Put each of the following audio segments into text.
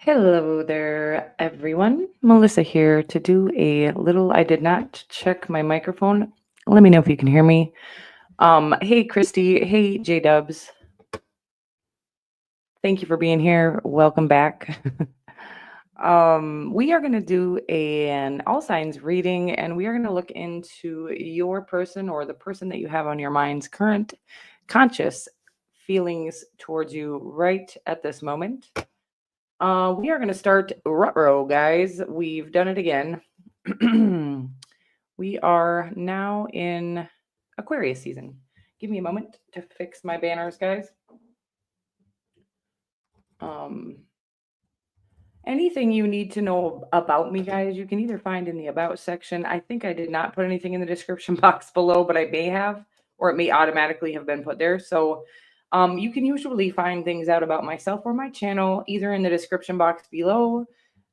Hello there, everyone. Melissa here to do a little. I did not check my microphone. Let me know if you can hear me. Hey, Christy. Hey, J Dubs. Thank you for being here. Welcome back. We are going to do an all signs reading, and we are going to look into your person or the person that you have on your mind's current conscious feelings towards you right at this moment. We are going to start ruh guys. We've done it again. We are now in Aquarius season. Give me a moment to fix my banners, guys. Anything you need to know about me, guys, you can either find in the About section. I think I did not put anything in the description box below, but I may have, or it may automatically have been put there. So you can usually find things out about myself or my channel either in the description box below,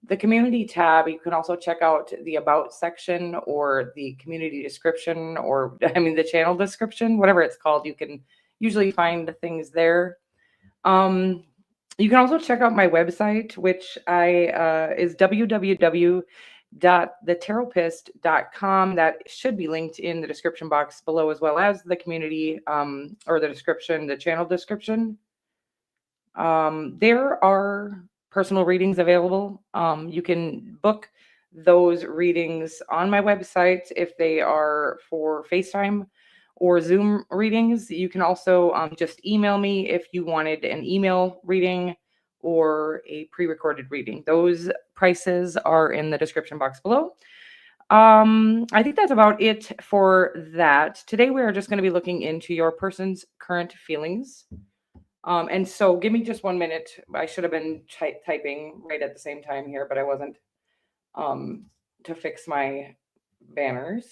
the community tab. You can also check out the About section or the community description, or the channel description, whatever it's called. You can usually find things there. You can also check out my website, which is www.thetaropist.com. That should be linked in the description box below, as well as the community or the description, the channel description. There are personal readings available. You can book those readings on my website if they are for FaceTime or Zoom readings. You can also just email me if you wanted an email reading or a pre-recorded reading. Those prices are in the description box below. I think that's about it for that. Today we are just going to be looking into your person's current feelings. And so give me just 1 minute. I should have been typing right at the same time here, but I wasn't, to fix my banners.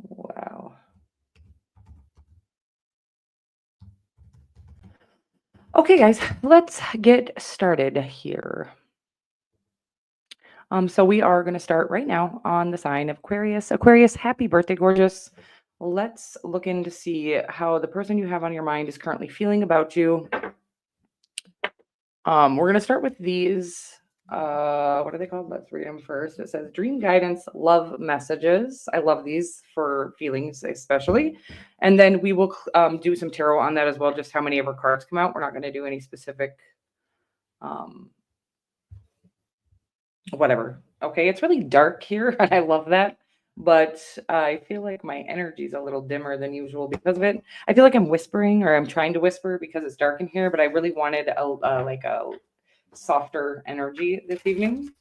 Wow. Okay, guys, let's get started here. So we are going to start right now on the sign of Aquarius. Aquarius, happy birthday, gorgeous. Let's look in to see how the person you have on your mind is currently feeling about you. We're going to start with these. What are they called? Let's read them first. It says dream guidance, love messages. I love these for feelings, especially. And then we will do some tarot on that as well, just how many of our cards come out. We're not going to do any specific whatever. Okay, it's really dark here, and I love that. But I feel like my energy is a little dimmer than usual because of it. I feel like I'm whispering, or I'm trying to whisper because it's dark in here. But I really wanted a softer energy this evening.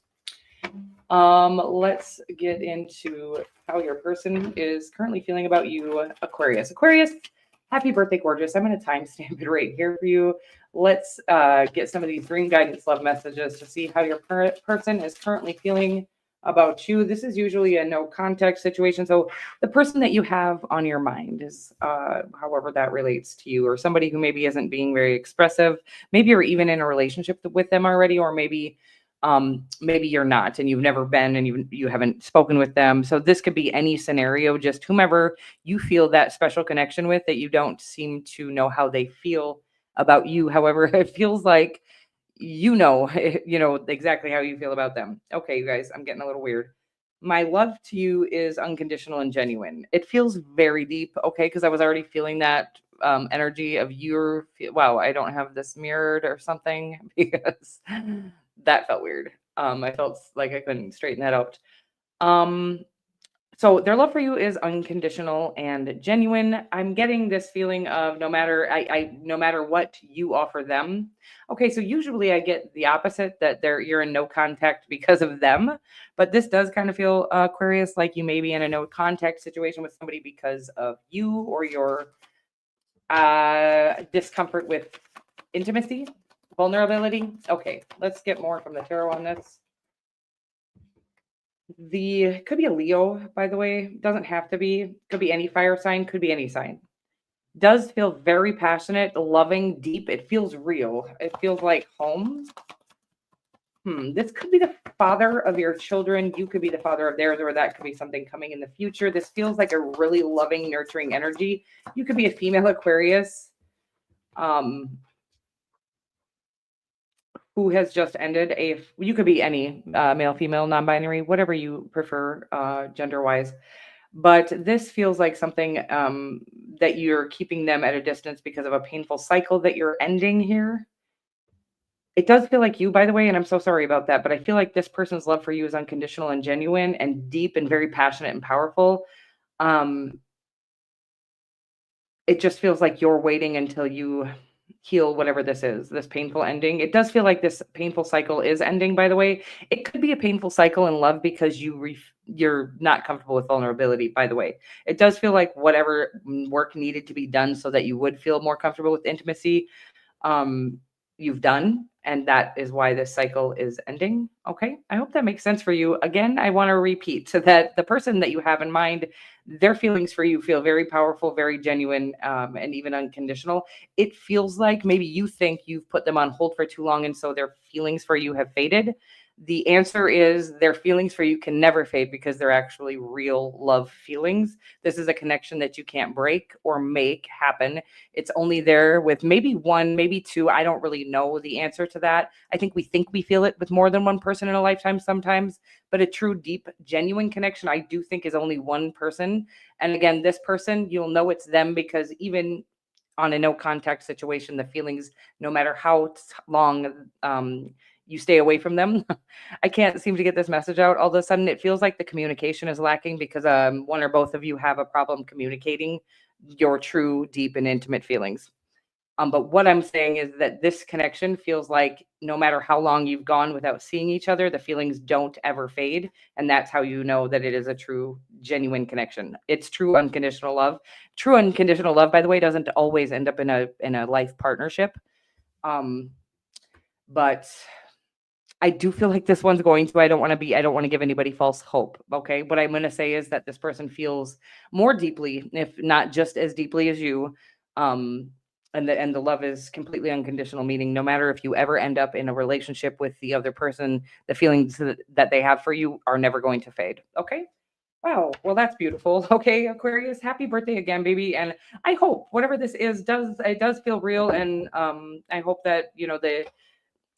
Let's get into how your person is currently feeling about you, Aquarius. Aquarius, happy birthday, gorgeous. I'm going to timestamp it right here for you. Let's get some of these dream guidance love messages to see how your person is currently feeling about you. This is usually a no contact situation. So the person that you have on your mind is however that relates to you, or somebody who maybe isn't being very expressive. Maybe you're even in a relationship with them already, or maybe you're not and you've never been and you haven't spoken with them. So this could be any scenario, just whomever you feel that special connection with that you don't seem to know how they feel about you. However, it feels like you know exactly how you feel about them. Okay, you guys, I'm getting a little weird. My love to you is unconditional and genuine. It feels very deep, okay, because I was already feeling that energy of your wow, I don't have this mirrored or something because that felt weird. I felt like I couldn't straighten that out. So their love for you is unconditional and genuine. I'm getting this feeling of no matter what you offer them. Okay, so usually I get the opposite, that you're in no contact because of them, but this does kind of feel Aquarius, like you may be in a no contact situation with somebody because of you or your discomfort with intimacy, vulnerability. Okay, let's get more from the tarot on this. Could be a Leo, by the way. Doesn't have to be. Could be any fire sign. Could be any sign. Does feel very passionate, loving, deep. It feels real. It feels like home. This could be the father of your children. You could be the father of theirs, or that could be something coming in the future. This feels like a really loving, nurturing energy. You could be a female Aquarius who has just ended you could be any male, female, non-binary, whatever you prefer gender-wise. But this feels like something that you're keeping them at a distance because of a painful cycle that you're ending here. It does feel like you, by the way, and I'm so sorry about that, but I feel like this person's love for you is unconditional and genuine and deep and very passionate and powerful. Um, it just feels like you're waiting until you heal whatever this is, this painful ending. It does feel like this painful cycle is ending, by the way. It could be a painful cycle in love because you're not comfortable with vulnerability, by the way. It does feel like whatever work needed to be done so that you would feel more comfortable with intimacy, you've done, and that is why this cycle is ending. Okay, I hope that makes sense for you. Again, I want to repeat so that the person that you have in mind, their feelings for you feel very powerful, very genuine, and even unconditional. It feels like maybe you think you've put them on hold for too long, and so their feelings for you have faded. The answer is their feelings for you can never fade because they're actually real love feelings. This is a connection that you can't break or make happen. It's only there with maybe one, maybe two. I don't really know the answer to that. I think we feel it with more than one person in a lifetime sometimes, but a true, deep, genuine connection, I do think, is only one person. And again, this person, you'll know it's them because even on a no contact situation, the feelings, no matter how long you stay away from them, I can't seem to get this message out. All of a sudden, it feels like the communication is lacking because one or both of you have a problem communicating your true, deep, and intimate feelings. But what I'm saying is that this connection feels like no matter how long you've gone without seeing each other, the feelings don't ever fade. And that's how you know that it is a true, genuine connection. It's true unconditional love. True unconditional love, by the way, doesn't always end up in a life partnership. But I do feel like this one's going to. I don't want to give anybody false hope. Okay. What I'm going to say is that this person feels more deeply, if not just as deeply as you. Um, and the love is completely unconditional, meaning no matter if you ever end up in a relationship with the other person, the feelings that they have for you are never going to fade. Okay. Wow. Well, that's beautiful. Okay, Aquarius, happy birthday again, baby. And I hope whatever this is does feel real. And I hope that, the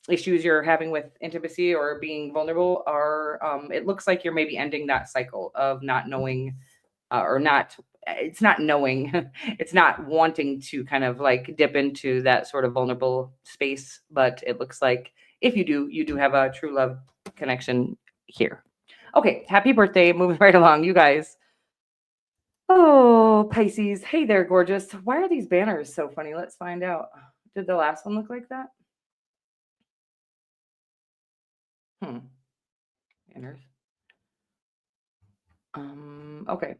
issues you're having with intimacy or being vulnerable are it looks like you're maybe ending that cycle of not knowing or not it's not knowing it's not wanting to kind of like dip into that sort of vulnerable space, but it looks like if you do have a true love connection here. Okay, happy birthday. Moving right along, you guys. Oh, Pisces, hey there, gorgeous. Why are these banners so funny? Let's find out. Did the last one look like that? Banners. Okay.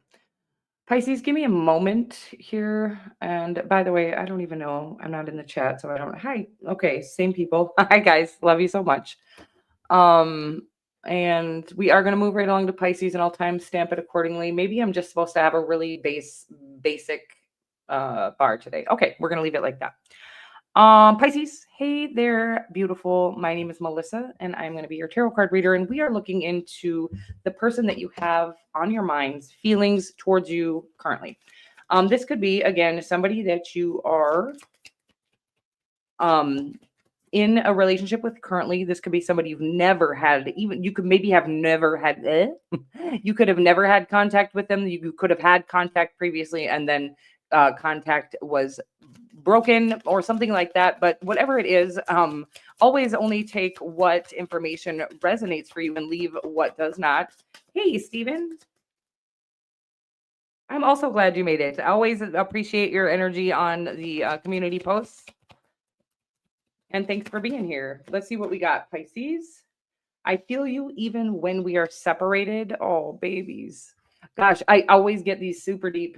Pisces, give me a moment here. And by the way, I don't even know. I'm not in the chat, so I don't. Hi. Okay, same people. Hi guys. Love you so much. And we are going to move right along to Pisces, and I'll timestamp it accordingly. Maybe I'm just supposed to have a really basic bar today. Okay, we're going to leave it like that. Pisces, hey there, beautiful. My name is Melissa, and I'm going to be your tarot card reader. And we are looking into the person that you have on your mind's feelings towards you currently. This could be, again, somebody that you are in a relationship with currently. This could be somebody you've never had, even you could maybe have never had, you could have never had contact with them. You could have had contact previously, and then contact was broken or something like that. But whatever it is, always only take what information resonates for you and leave what does not. Hey, Steven. I'm also glad you made it. I always appreciate your energy on the community posts. And thanks for being here. Let's see what we got, Pisces. I feel you even when we are separated. Oh, babies. Gosh, I always get these super deep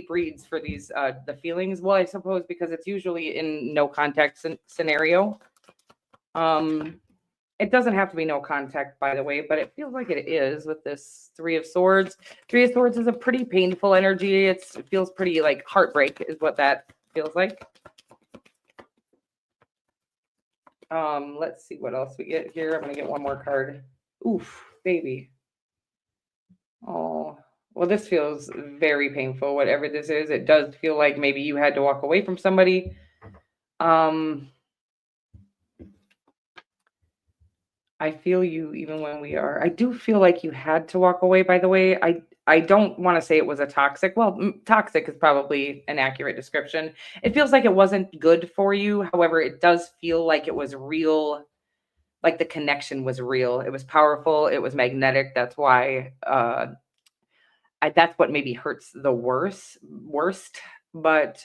reads for these the feelings. Well, I suppose because it's usually in no contact scenario. It doesn't have to be no contact, by the way, but it feels like it is with this Three of Swords. Three of Swords is a pretty painful energy. It feels pretty like heartbreak is what that feels like. Let's see what else we get here. I'm gonna get one more card. Oof, baby. Oh, well, this feels very painful. Whatever this is, it does feel like maybe you had to walk away from somebody. Um, I feel you even when we are. I do feel like you had to walk away, by the way. I don't want to say it was a toxic. Well, toxic is probably an accurate description. It feels like it wasn't good for you. However, it does feel like it was real, like the connection was real. It was powerful, it was magnetic. That's why that's what maybe hurts the worst, but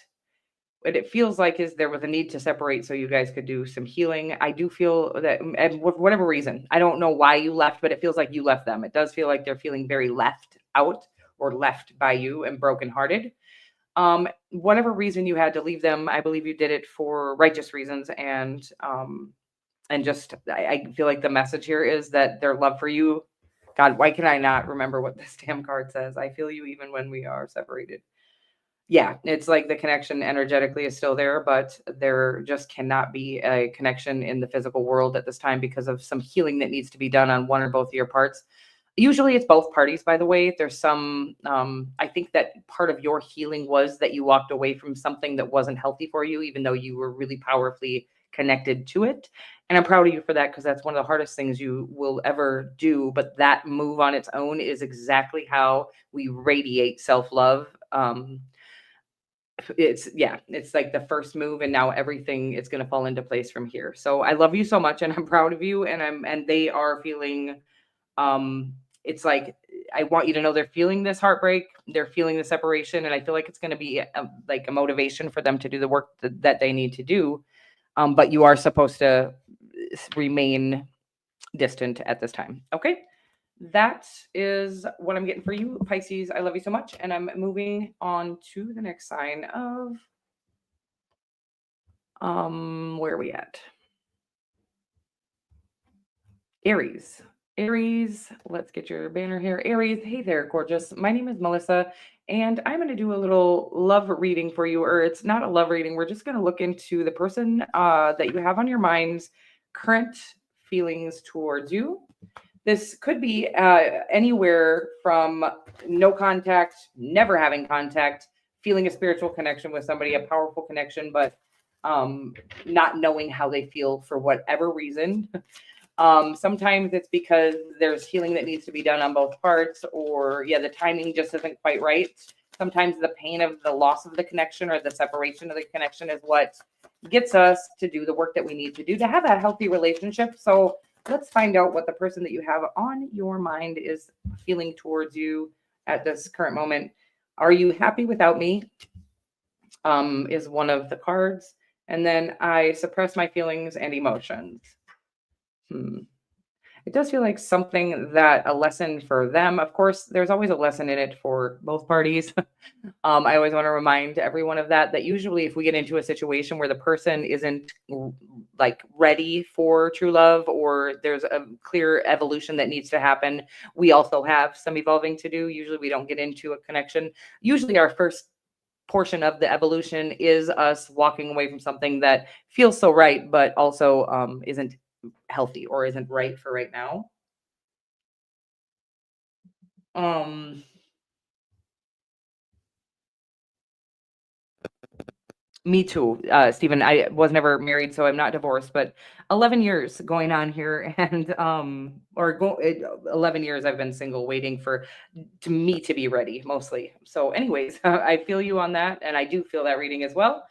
what it feels like is there was a need to separate so you guys could do some healing. I do feel that, and for whatever reason, I don't know why you left, but it feels like you left them. It does feel like they're feeling very left out or left by you and brokenhearted. Whatever reason you had to leave them, I believe you did it for righteous reasons, and just I feel like the message here is that their love for you. God, why can I not remember what this damn card says? I feel you even when we are separated. Yeah, it's like the connection energetically is still there, but there just cannot be a connection in the physical world at this time because of some healing that needs to be done on one or both of your parts. Usually it's both parties, by the way. There's some, I think that part of your healing was that you walked away from something that wasn't healthy for you, even though you were really powerfully connected to it. And I'm proud of you for that because that's one of the hardest things you will ever do. But that move on its own is exactly how we radiate self love. It's like the first move, and now everything is going to fall into place from here. So I love you so much, and I'm proud of you, and they are feeling, um it's like I want you to know they're feeling this heartbreak, they're feeling the separation, and I feel like it's going to be like a motivation for them to do the work that they need to do. But you are supposed to remain distant at this time. Okay, that is what I'm getting for you, Pisces. I love you so much, and I'm moving on to the next sign of where are we at? Aries. Aries, let's get your banner here. Aries, hey there, gorgeous. My name is Melissa, and I'm going to do a little love reading for you, or it's not a love reading. We're just going to look into the person that you have on your mind's current feelings towards you. This could be anywhere from no contact, never having contact, feeling a spiritual connection with somebody, a powerful connection, but not knowing how they feel for whatever reason. Sometimes it's because there's healing that needs to be done on both parts, or the timing just isn't quite right. Sometimes the pain of the loss of the connection or the separation of the connection is what gets us to do the work that we need to do to have a healthy relationship. So let's find out what the person that you have on your mind is feeling towards you at this current moment. Are you happy without me? Is one of the cards. And then I suppress my feelings and emotions. It does feel like something that a lesson for them. Of course, there's always a lesson in it for both parties. I always want to remind everyone of that usually if we get into a situation where the person isn't like ready for true love, or there's a clear evolution that needs to happen, we also have some evolving to do. Usually we don't get into a connection. Usually our first portion of the evolution is us walking away from something that feels so right, but also isn't healthy or isn't right for right now. Um, Me too, Stephen. I was never married, so I'm not divorced, but 11 years going on here, and 11 years I've been single, waiting for to me to be ready, mostly. So, anyways, I feel you on that, and I do feel that reading as well.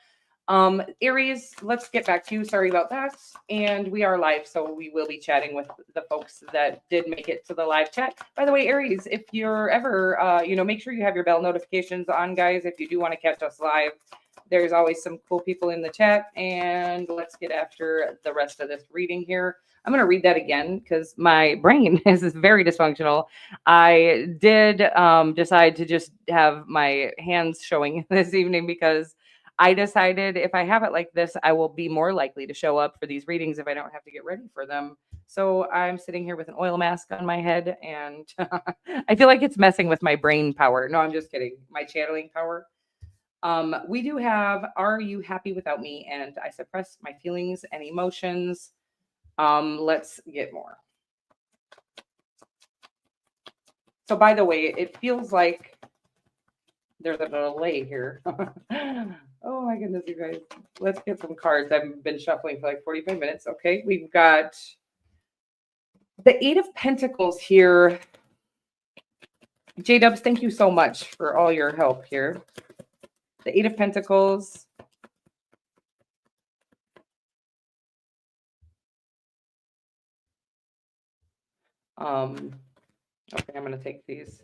Aries, let's get back to you. Sorry about that. And we are live, so we will be chatting with the folks that did make it to the live chat. By the way, Aries, if you're ever, make sure you have your bell notifications on, guys. If you do want to catch us live, there's always some cool people in the chat. And let's get after the rest of this reading here. I'm going to read that again because my brain is very dysfunctional. I did decide to just have my hands showing this evening because I decided if I have it like this, I will be more likely to show up for these readings if I don't have to get ready for them. So I'm sitting here with an oil mask on my head, and I feel like it's messing with my brain power. No, I'm just kidding. My channeling power. We do have, are you happy without me? And I suppress my feelings and emotions. Let's get more. So by the way, it feels like there's a delay here. Oh my goodness, you guys. Let's get some cards. I've been shuffling for like 45 minutes. Okay, we've got the Eight of Pentacles here. J-Dubs, thank you so much for all your help here. The Eight of Pentacles. Okay, I'm going to take these.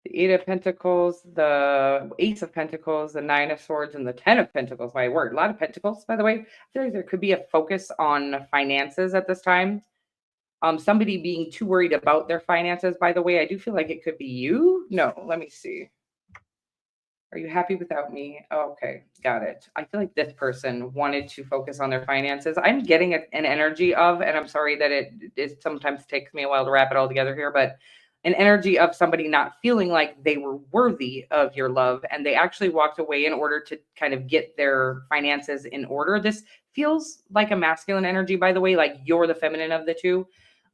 The Eight of Pentacles, the Ace of Pentacles, the Nine of Swords, and the Ten of Pentacles. My word, a lot of pentacles, by the way. I feel like there could be a focus on finances at this time. Somebody being too worried about their finances, by the way. I do feel like it could be you. No, let me see. Are you happy without me? Oh, okay, got it. I feel like this person wanted to focus on their finances. I'm getting an energy of, and I'm sorry that it sometimes takes me a while to wrap it all together here, but an energy of somebody not feeling like they were worthy of your love, and they actually walked away in order to kind of get their finances in order. This feels like a masculine energy, by the way, like you're the feminine of the two.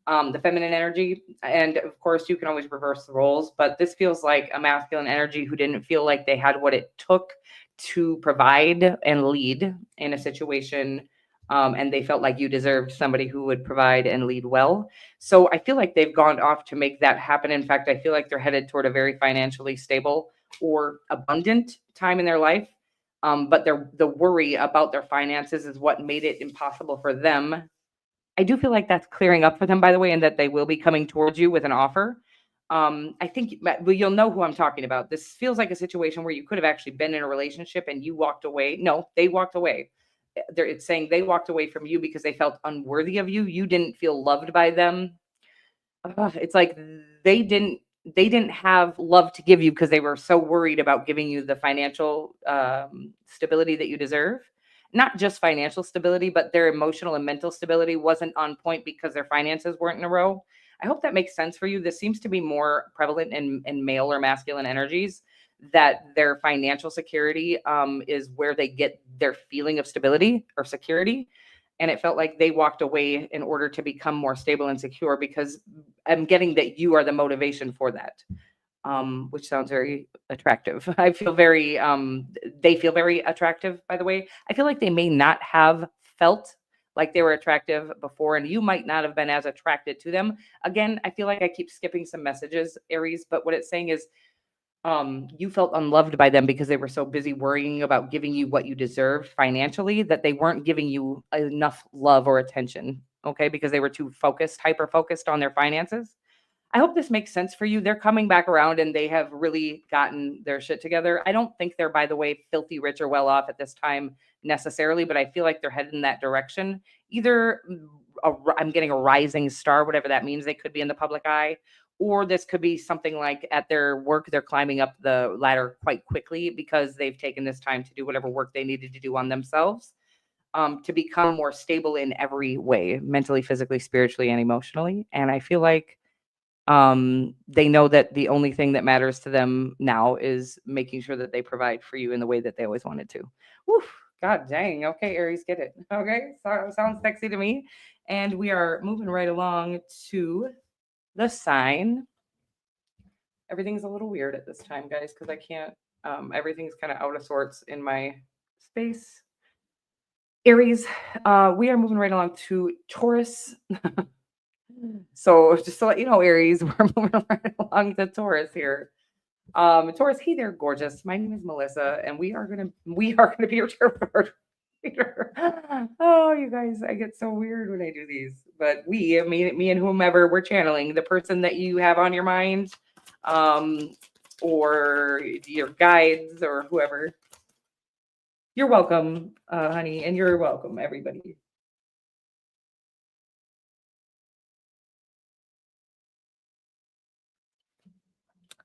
The feminine energy. And of course, you can always reverse the roles, but this feels like a masculine energy who didn't feel like they had what it took to provide and lead in a situation. And they felt like you deserved somebody who would provide and lead well. So I feel like they've gone off to make that happen. In fact, I feel like they're headed toward a very financially stable or abundant time in their life. But the worry about their finances is what made it impossible for them. I do feel like that's clearing up for them, by the way, and that they will be coming towards you with an offer. I think well, you'll know who I'm talking about. This feels like a situation where you could have actually been in a relationship and you walked away. No, they walked away. It's saying they walked away from you because they felt unworthy of you. You didn't feel loved by them. It's like they didn't have love to give you because they were so worried about giving you the financial stability that you deserve. Not just financial stability, but their emotional and mental stability wasn't on point because their finances weren't in a row. I hope that makes sense for you. This seems to be more prevalent in male or masculine energies, that their financial security is where they get their feeling of stability or security. And it felt like they walked away in order to become more stable and secure, because I'm getting that you are the motivation for that, which sounds very attractive. I feel very, they feel very attractive, by the way. I feel like they may not have felt like they were attractive before, and you might not have been as attracted to them. Again, I feel like I keep skipping some messages, Aries, but what it's saying is you felt unloved by them because they were so busy worrying about giving you what you deserved financially that they weren't giving you enough love or attention. Okay, because they were too focused, hyper focused on their finances. I hope this makes sense for you. They're coming back around and they have really gotten their shit together. I don't think they're, by the way, filthy rich or well off at this time necessarily, but I feel like they're headed in that direction. Either I'm getting a rising star, whatever that means. They could be in the public eye, or this could be something like at their work, they're climbing up the ladder quite quickly because they've taken this time to do whatever work they needed to do on themselves, to become more stable in every way, mentally, physically, spiritually, and emotionally. And I feel like they know that the only thing that matters to them now is making sure that they provide for you in the way that they always wanted to. Woo, God dang. Okay, Aries, get it. Okay, so, sounds sexy to me. And we are moving right along to the sign. Everything's a little weird at this time, guys, because I can't, everything's kind of out of sorts in my space. Aries, we are moving right along to Taurus. So just to let you know, Aries, we're moving right along to Taurus here. Taurus, hey there, gorgeous. My name is Melissa, and we are gonna be your tarot reader. Oh, you guys, I get so weird when I do these. But me and whomever we're channeling, the person that you have on your mind, or your guides or whoever. You're welcome, honey, and you're welcome, everybody.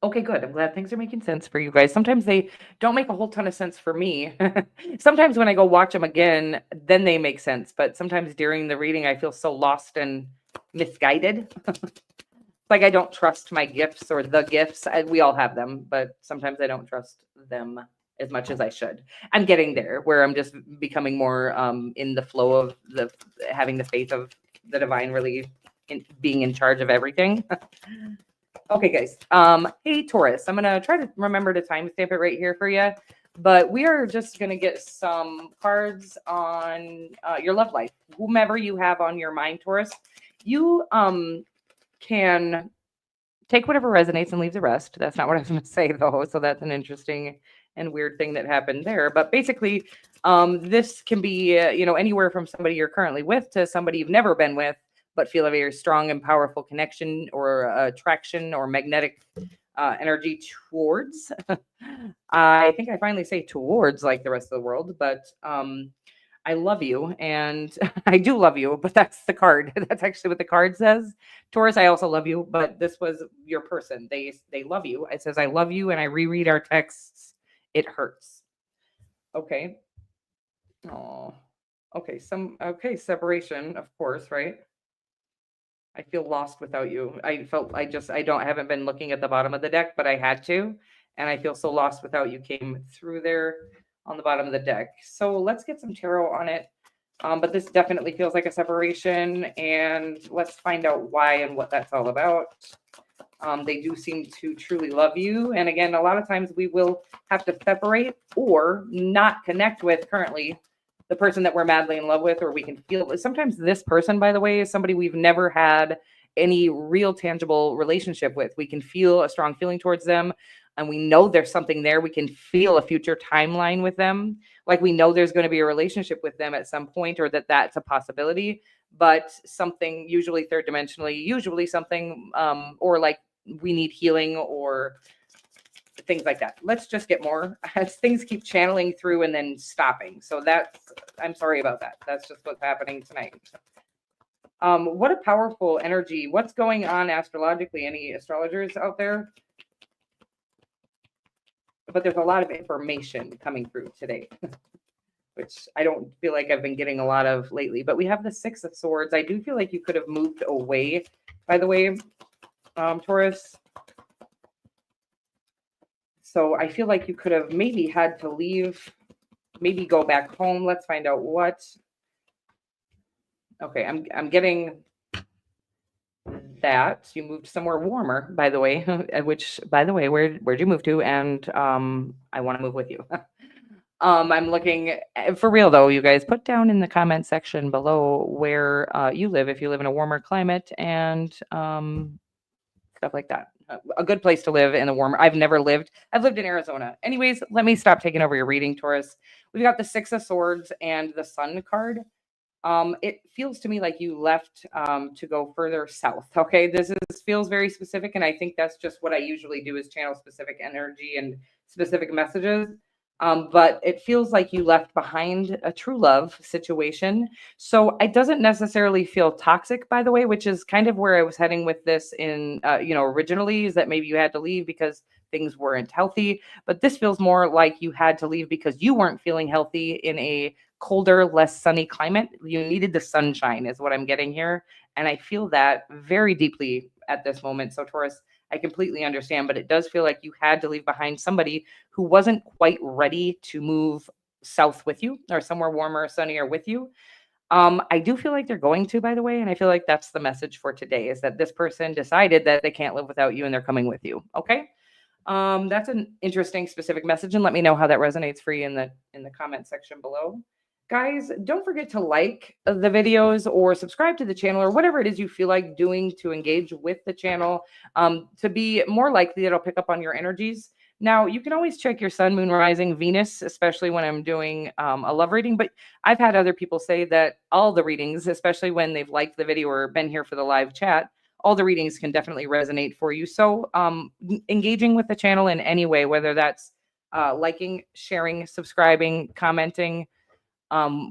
Okay, good. I'm glad things are making sense for you guys. Sometimes they don't make a whole ton of sense for me. Sometimes when I go watch them again, then they make sense. But sometimes during the reading, I feel so lost and misguided. Like I don't trust my gifts or the gifts. We all have them, but sometimes I don't trust them as much as I should. I'm getting there where I'm just becoming more in the flow of the having the faith of the divine really being in charge of everything. Okay, guys. Hey, Taurus. I'm gonna try to remember to timestamp it right here for you, but we are just gonna get some cards on your love life. Whomever you have on your mind, Taurus, you can take whatever resonates and leave the rest. That's not what I was gonna say though. So that's an interesting and weird thing that happened there. But basically, this can be anywhere from somebody you're currently with to somebody you've never been with but feel a very strong and powerful connection or attraction or magnetic energy towards. I think I finally say towards like the rest of the world, but I love you and I do love you, but that's the card. That's actually what the card says. Taurus, I also love you, but this was your person. They love you. It says I love you, and I reread our texts. It hurts. Okay. Oh. Okay. Separation, of course, right? I feel lost without you. I haven't been looking at the bottom of the deck, but I had to. And I feel so lost without you came through there on the bottom of the deck. So let's get some tarot on it. But this definitely feels like a separation. And let's find out why and what that's all about. They do seem to truly love you. And again, a lot of times we will have to separate or not connect with currently the person that we're madly in love with, or we can feel. Sometimes this person, by the way, is somebody we've never had any real tangible relationship with. We can feel a strong feeling towards them, and we know there's something there. We can feel a future timeline with them. Like we know there's going to be a relationship with them at some point, or that's a possibility, but something usually third dimensionally, usually something, or like we need healing or things like that. Let's just get more as things keep channeling through and then stopping. So I'm sorry about that. That's just what's happening tonight. What a powerful energy. What's going on astrologically? Any astrologers out there? But there's a lot of information coming through today, which I don't feel like I've been getting a lot of lately. But we have the Six of Swords. I do feel like you could have moved away, by the way, Taurus. So I feel like you could have maybe had to leave, maybe go back home. Let's find out what. Okay, I'm getting that you moved somewhere warmer, by the way. Which, by the way, where'd you move to? And I want to move with you. I'm looking for real though. You guys put down in the comment section below where you live, if you live in a warmer climate, and stuff like that. A good place to live in the warmer. I've lived in Arizona. Anyways, let me stop taking over your reading, Taurus. We've got the Six of Swords and the Sun card. It feels to me like you left to go further south. Okay, this feels very specific, and I think that's just what I usually do is channel specific energy and specific messages. But it feels like you left behind a true love situation. So it doesn't necessarily feel toxic, by the way, which is kind of where I was heading with this in, originally, is that maybe you had to leave because things weren't healthy. But this feels more like you had to leave because you weren't feeling healthy in a colder, less sunny climate. You needed the sunshine, is what I'm getting here. And I feel that very deeply at this moment. So, Taurus, I completely understand, but it does feel like you had to leave behind somebody who wasn't quite ready to move south with you or somewhere warmer, sunnier with you. I do feel like they're going to, by the way, and I feel like that's the message for today is that this person decided that they can't live without you and they're coming with you. Okay. That's an interesting specific message, and let me know how that resonates for you in the comment section below. Guys, don't forget to like the videos or subscribe to the channel or whatever it is you feel like doing to engage with the channel, to be more likely that it'll pick up on your energies. Now, you can always check your sun, moon, rising, Venus, especially when I'm doing a love reading. But I've had other people say that all the readings, especially when they've liked the video or been here for the live chat, all the readings can definitely resonate for you. So engaging with the channel in any way, whether that's liking, sharing, subscribing, commenting,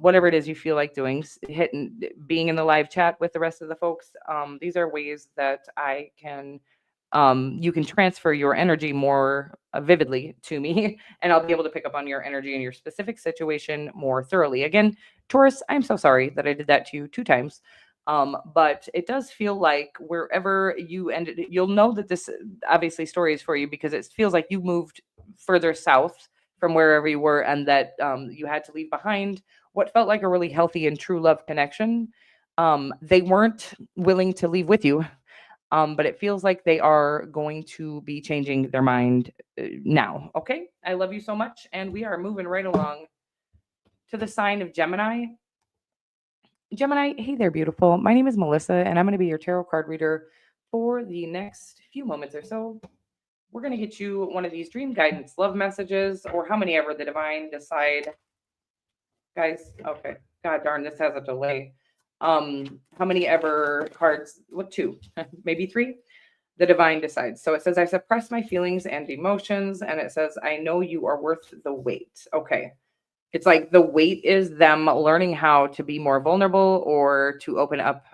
whatever it is you feel like doing, hitting, being in the live chat with the rest of the folks. These are ways that I can, you can transfer your energy more vividly to me, and I'll be able to pick up on your energy and your specific situation more thoroughly. Again, Taurus, I'm so sorry that I did that to you 2 times. But it does feel like wherever you ended, you'll know that this obviously story is for you because it feels like you moved further south from wherever you were, and that you had to leave behind what felt like a really healthy and true love connection. They weren't willing to leave with you, but it feels like they are going to be changing their mind now. Okay. I love you so much. And we are moving right along to the sign of Gemini. Gemini, hey there, beautiful. My name is Melissa, and I'm going to be your tarot card reader for the next few moments or so. We're going to get you one of these dream guidance love messages, or how many ever the divine decide. Guys, okay. God darn, this has a delay. How many ever cards? What, two? Maybe three? The divine decides. So it says, I suppress my feelings and emotions. And it says, I know you are worth the wait. Okay. It's like the wait is them learning how to be more vulnerable or to open up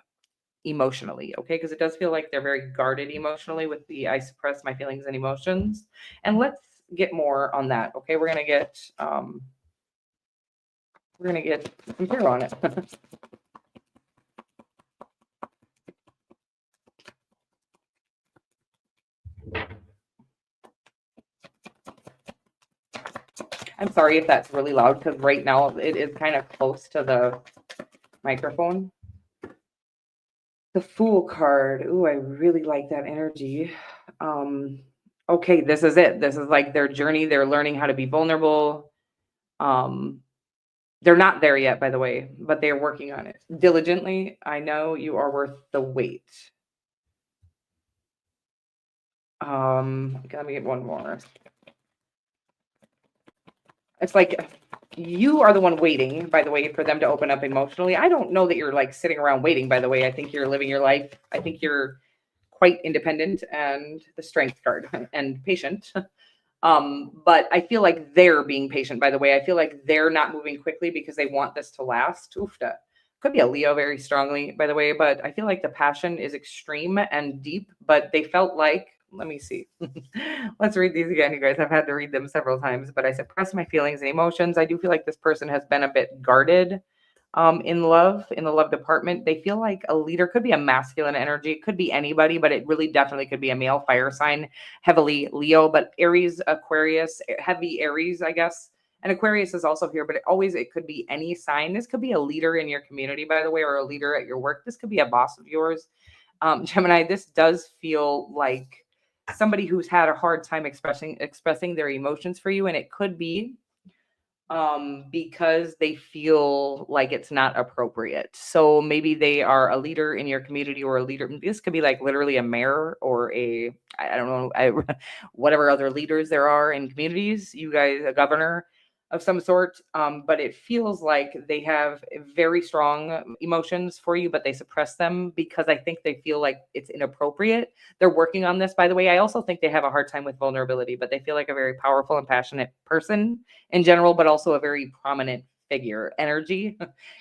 emotionally. Okay. Because it does feel like they're very guarded emotionally with the I suppress my feelings and emotions. And let's get more on that. Okay. We're going to get some tarot on it. I'm sorry if that's really loud because right now it is kind of close to the microphone. The Fool card. Ooh, I really like that energy. Okay, this is it. This is like their journey. They're learning how to be vulnerable. Um, they're not there yet, by the way, but they're working on it diligently. I know you are worth the wait. Let me get one more. It's like you are the one waiting, by the way, for them to open up emotionally. I don't know that you're like sitting around waiting, by the way. I think you're living your life. I think you're quite independent and the strength card and patient. But I feel like they're being patient, by the way. I feel like they're not moving quickly because they want this to last. Oofta. Could be a Leo very strongly, by the way, but I feel like the passion is extreme and deep, but they felt like, let me see. Let's read these again, you guys. I've had to read them several times, but I suppress my feelings and emotions. I do feel like this person has been a bit guarded in the love department. They feel like a leader, could be a masculine energy, it could be anybody, but it really definitely could be a male fire sign, heavily Leo, but Aries, Aquarius, heavy Aries, I guess. And Aquarius is also here, but it could be any sign. This could be a leader in your community, by the way, or a leader at your work. This could be a boss of yours. Gemini, this does feel like somebody who's had a hard time expressing their emotions for you, and it could be because they feel like it's not appropriate. So maybe they are a leader in your community or a leader. This could be like literally a mayor or I don't know, whatever other leaders there are in communities, you guys, a governor of some sort. But it feels like they have very strong emotions for you, but they suppress them because I think they feel like it's inappropriate. They're working on this, by the way. I also think they have a hard time with vulnerability, but they feel like a very powerful and passionate person in general, but also a very prominent figure energy.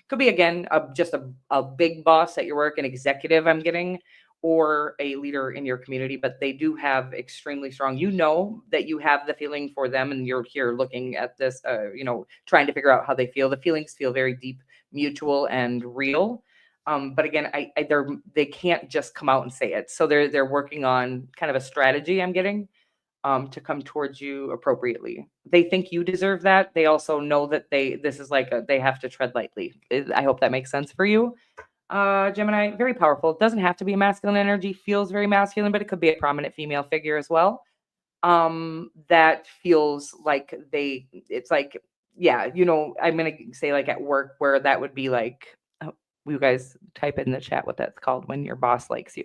Could be, again, just a big boss at your work, an executive, I'm getting, or a leader in your community, but they do have extremely strong, you know, that you have the feeling for them and you're here looking at this, trying to figure out how they feel. The feelings feel very deep, mutual, and real. But again, they can't just come out and say it. So they're working on kind of a strategy, I'm getting, to come towards you appropriately. They think you deserve that. They also know that this is like they have to tread lightly. I hope that makes sense for you. Gemini, very powerful. It doesn't have to be a masculine energy, feels very masculine, but it could be a prominent female figure as well. That feels like it's like, yeah, I'm going to say like at work where that would be like, oh, you guys type in the chat what that's called when your boss likes you.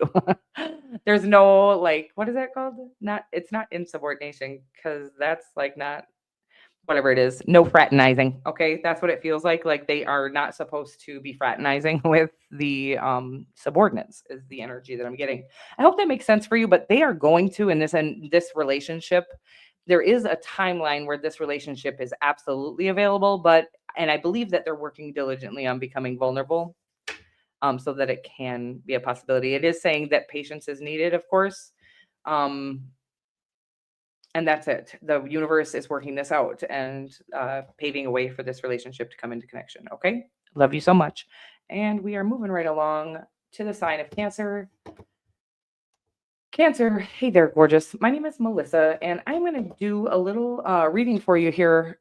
There's no like, what is that called? It's not insubordination because that's like not whatever it is, no fraternizing. Okay, that's what it feels like. Like they are not supposed to be fraternizing with the subordinates. Is the energy that I'm getting. I hope that makes sense for you. But they are going to in this relationship. There is a timeline where this relationship is absolutely available, and I believe that they're working diligently on becoming vulnerable, so that it can be a possibility. It is saying that patience is needed, of course. And that's it. The universe is working this out and paving a way for this relationship to come into connection. Okay. Love you so much. And we are moving right along to the sign of Cancer. Cancer, hey there, gorgeous. My name is Melissa, and I'm going to do a little reading for you here.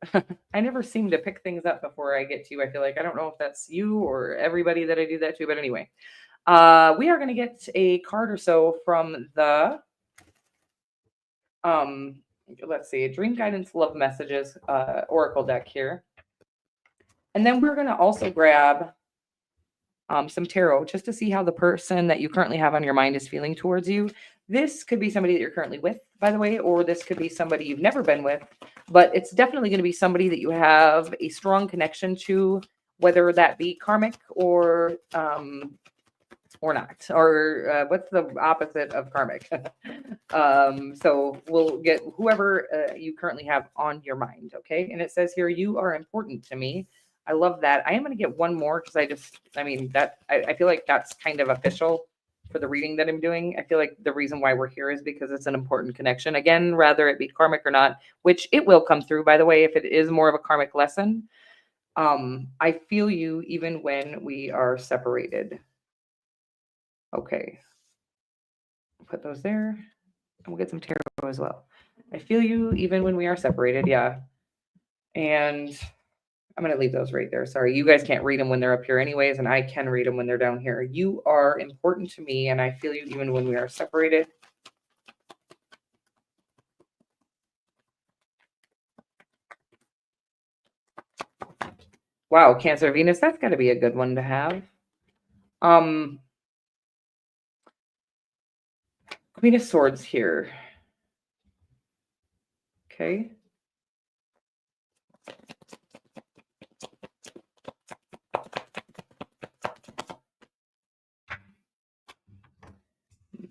I never seem to pick things up before I get to you. I feel like I don't know if that's you or everybody that I do that to, but anyway, we are going to get a card or so from the um, let's see, Dream Guidance Love Messages Oracle deck here, and then we're going to also grab some tarot just to see how the person that you currently have on your mind is feeling towards you. This could be somebody that you're currently with, by the way, or this could be somebody you've never been with, but it's definitely going to be somebody that you have a strong connection to, whether that be karmic or not, or what's the opposite of karmic? So we'll get whoever you currently have on your mind, okay? And it says here, you are important to me. I love that. I am going to get one more because I feel like that's kind of official for the reading that I'm doing. I feel like the reason why we're here is because it's an important connection. Again, rather it be karmic or not, which it will come through, by the way, if it is more of a karmic lesson. I feel you even when we are separated. Okay. Put those there. And we'll get some tarot as well. I feel you even when we are separated. Yeah. And I'm going to leave those right there. Sorry. You guys can't read them when they're up here anyways. And I can read them when they're down here. You are important to me. And I feel you even when we are separated. Wow. Cancer Venus. That's got to be a good one to have. Queen of Swords here. Okay.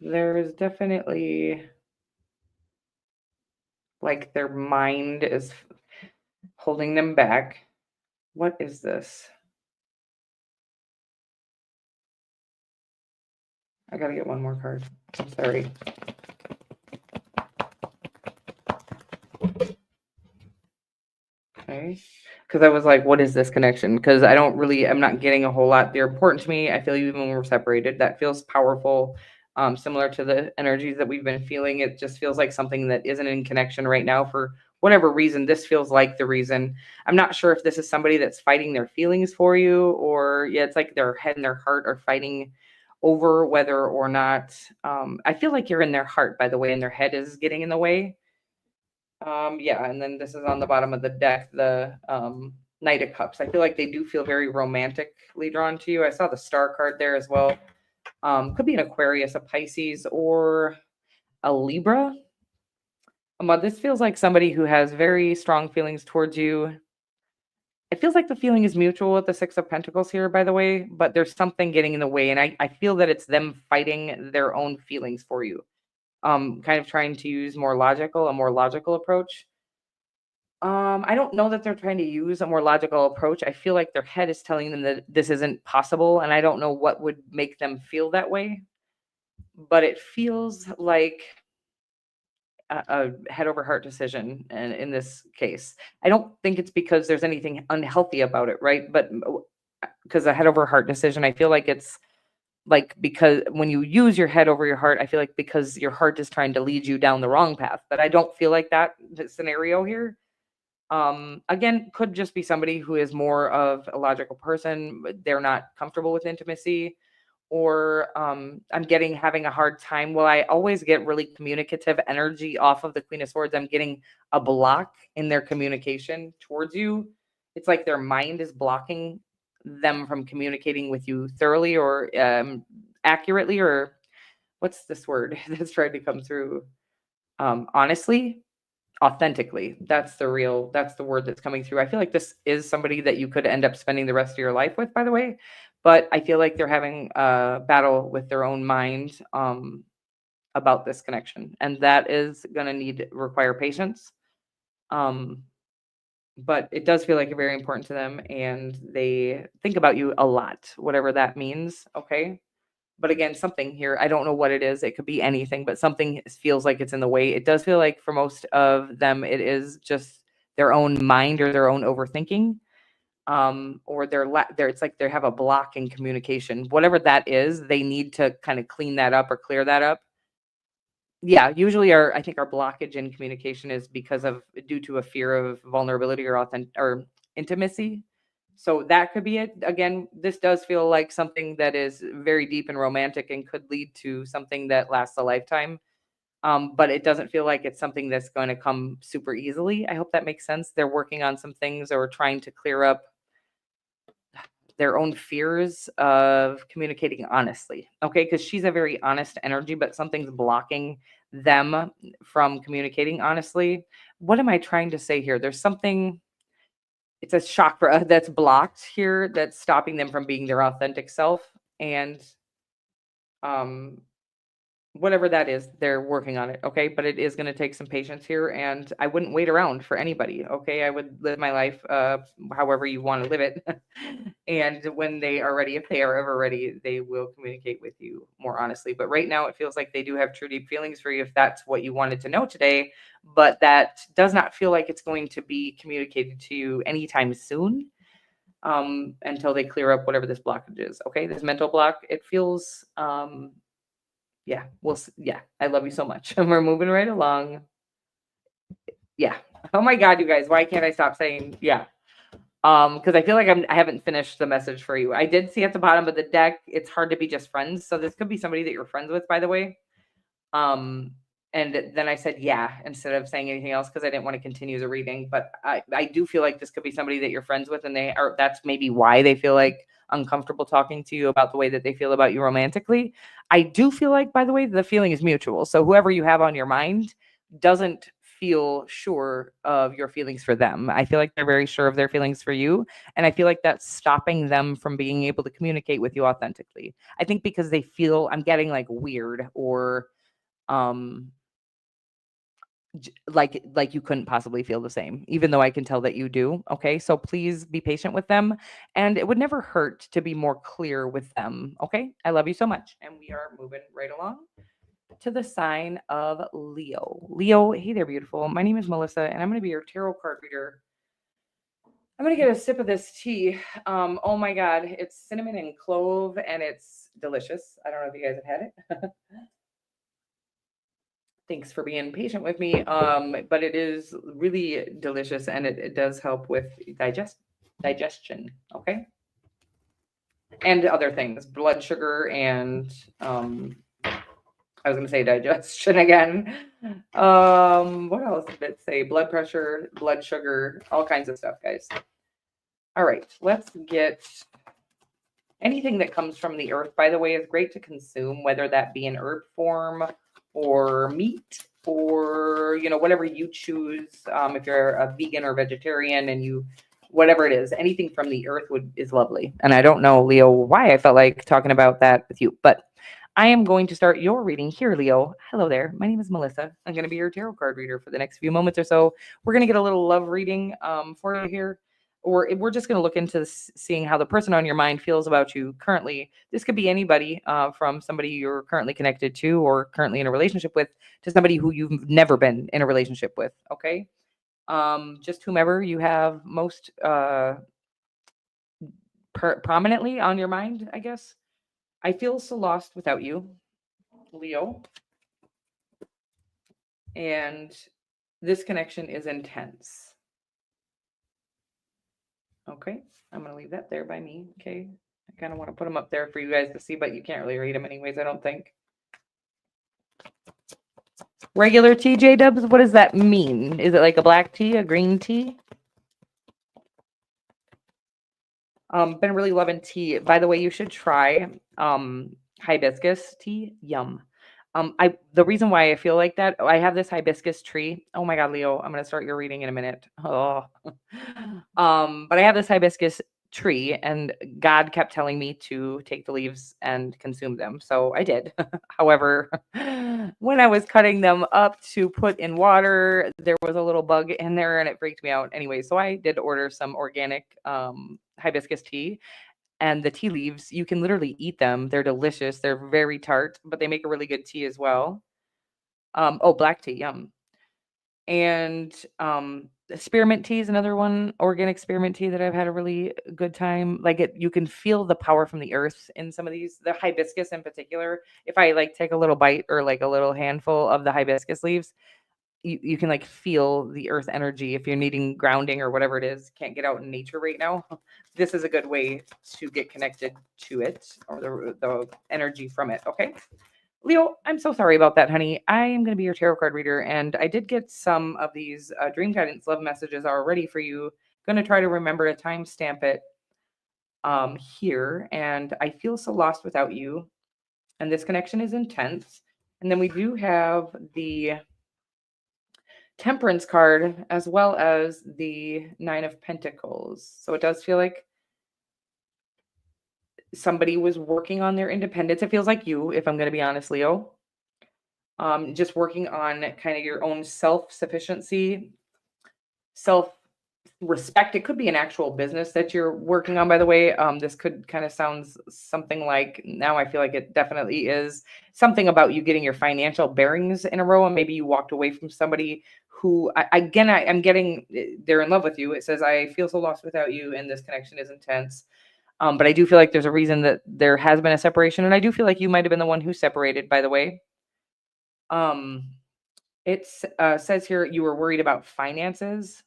There's definitely like their mind is holding them back. What is this? I gotta get one more card. I'm sorry. Okay. Because I was like, what is this connection? Because I'm not getting a whole lot. They're important to me. I feel you even when we're separated. That feels powerful. Similar to the energies that we've been feeling. It just feels like something that isn't in connection right now for whatever reason. This feels like the reason. I'm not sure if this is somebody that's fighting their feelings for you, or yeah, it's like their head and their heart are fighting over whether or not I feel like you're in their heart, by the way, and their head is getting in the way. Yeah, and then this is on the bottom of the deck, the Knight of Cups. I feel like they do feel very romantically drawn to you. I saw the Star card there as well. Could be an Aquarius, a Pisces, or a Libra. This feels like somebody who has very strong feelings towards you. It feels like the feeling is mutual with the Six of Pentacles here, by the way, but there's something getting in the way, and I feel that it's them fighting their own feelings for you. Kind of trying to use a more logical approach. I don't know that they're trying to use a more logical approach. I feel like their head is telling them that this isn't possible, and I don't know what would make them feel that way. But it feels like a head over heart decision in this case. I don't think it's because there's anything unhealthy about it, right? But because a head over heart decision, I feel like it's like because when you use your head over your heart, I feel like because your heart is trying to lead you down the wrong path. But I don't feel like that scenario here. Again, could just be somebody who is more of a logical person, but they're not comfortable with intimacy, or I'm getting having a hard time. Well, I always get really communicative energy off of the Queen of Swords. I'm getting a block in their communication towards you. It's like their mind is blocking them from communicating with you thoroughly or accurately, or what's this word that's trying to come through? Honestly, authentically. That's the word that's coming through. I feel like this is somebody that you could end up spending the rest of your life with, by the way, but I feel like they're having a battle with their own mind about this connection, and that is going to require patience. um but it does feel like you're very important to them, and they think about you a lot, whatever that means. Okay. But again, something here, I don't know what it is. It could be anything, but something feels like it's in the way. It does feel like for most of them, it is just their own mind or their own overthinking, or it's like they have a block in communication. Whatever that is, they need to kind of clean that up or clear that up. yeah, usually I think our blockage in communication is because of due to a fear of vulnerability or or intimacy. So that could be it. Again, this does feel like something that is very deep and romantic and could lead to something that lasts a lifetime. But it doesn't feel like it's something that's going to come super easily. I hope that makes sense. They're working on some things or trying to clear up their own fears of communicating honestly. Okay. Because she's a very honest energy, but something's blocking them from communicating honestly. What am I trying to say here? There's something, it's a chakra that's blocked here that's stopping them from being their authentic self. And um, whatever that is, they're working on it, okay? But it is gonna take some patience here, and I wouldn't wait around for anybody, okay? I would live my life, however you wanna live it. And when they are ready, if they are ever ready, they will communicate with you more honestly. But right now, it feels like they do have true deep feelings for you if that's what you wanted to know today, but that does not feel like it's going to be communicated to you anytime soon, until they clear up whatever this blockage is, okay? This mental block, it feels, yeah, yeah, I love you so much. And we're moving right along. Yeah. Oh my God, you guys, why can't I stop saying yeah? Because I feel like I haven't finished the message for you. I did see at the bottom of the deck, it's hard to be just friends. So this could be somebody that you're friends with, by the way. Um, and then I said yeah instead of saying anything else because I didn't want to continue the reading. But I do feel like this could be somebody that you're friends with, and they are that's maybe why they feel like uncomfortable talking to you about the way that they feel about you romantically. I do feel like, by the way, the feeling is mutual. So whoever you have on your mind doesn't feel sure of your feelings for them. I feel like they're very sure of their feelings for you. And I feel like that's stopping them from being able to communicate with you authentically. I think because they feel I'm getting like weird or um like you couldn't possibly feel the same, even though I can tell that you do. Okay, so please be patient with them, and it would never hurt to be more clear with them. Okay, I love you so much, and we are moving right along to the sign of Leo. Leo, hey there, beautiful. My name is Melissa, and I'm going to be your tarot card reader. I'm going to get a sip of this tea. Oh my God, it's cinnamon and clove, and it's delicious. I don't know if you guys have had it. Thanks for being patient with me. But it is really delicious, and it does help with digestion. Okay, and other things, blood sugar, and I was going to say digestion again. What else did it say? Blood pressure, blood sugar, all kinds of stuff, guys. All right, let's get anything that comes from the earth, by the way, is great to consume, whether that be in herb form or meat or, whatever you choose. If you're a vegan or vegetarian and whatever it is, anything from the earth is lovely. And I don't know, Leo, why I felt like talking about that with you, but I am going to start your reading here, Leo. Hello there. My name is Melissa. I'm going to be your tarot card reader for the next few moments or so. We're going to get a little love reading for you here, or we're just going to look into seeing how the person on your mind feels about you currently. This could be anybody, from somebody you're currently connected to or currently in a relationship with to somebody who you've never been in a relationship with. Okay. Just whomever you have most prominently on your mind, I guess. I feel so lost without you, Leo. And this connection is intense. Okay. I'm going to leave that there by me. Okay. I kind of want to put them up there for you guys to see, but you can't really read them anyways, I don't think. Regular tea, J Dubs, what does that mean? Is it like a black tea, a green tea? Been really loving tea. By the way, you should try hibiscus tea. Yum. The reason why I feel like that, I have this hibiscus tree. Oh my God, Leo, I'm gonna start your reading in a minute. Oh, but I have this hibiscus tree, and God kept telling me to take the leaves and consume them. So I did. However, when I was cutting them up to put in water, there was a little bug in there and it freaked me out. Anyway, so I did order some organic hibiscus tea, and the tea leaves, you can literally eat them. They're delicious. They're very tart, but they make a really good tea as well. Oh, black tea, yum. And Spearmint tea is another one, organic spearmint tea that I've had a really good time. Like you can feel the power from the earth in some of these. The hibiscus in particular. If I like take a little bite or like a little handful of the hibiscus leaves, you can like feel the earth energy. If you're needing grounding or whatever it is, can't get out in nature right now, this is a good way to get connected to it or the energy from it. Okay. Leo, I'm so sorry about that, honey. I am going to be your tarot card reader, and I did get some of these dream guidance love messages already for you. Going to try to remember to timestamp it here. And I feel so lost without you, and this connection is intense. And then we do have the Temperance card as well as the Nine of Pentacles. So it does feel like somebody was working on their independence. It feels like you, if I'm going to be honest, Leo. Just working on kind of your own self-sufficiency, self-respect. It could be an actual business that you're working on, by the way. This could kind of sounds something like, now I feel like it definitely is something about you getting your financial bearings in a row, and maybe you walked away from somebody who, I'm getting, they're in love with you. It says, I feel so lost without you, and this connection is intense. But I do feel like there's a reason that there has been a separation, and I do feel like you might have been the one who separated, by the way. Um, it says here you were worried about finances.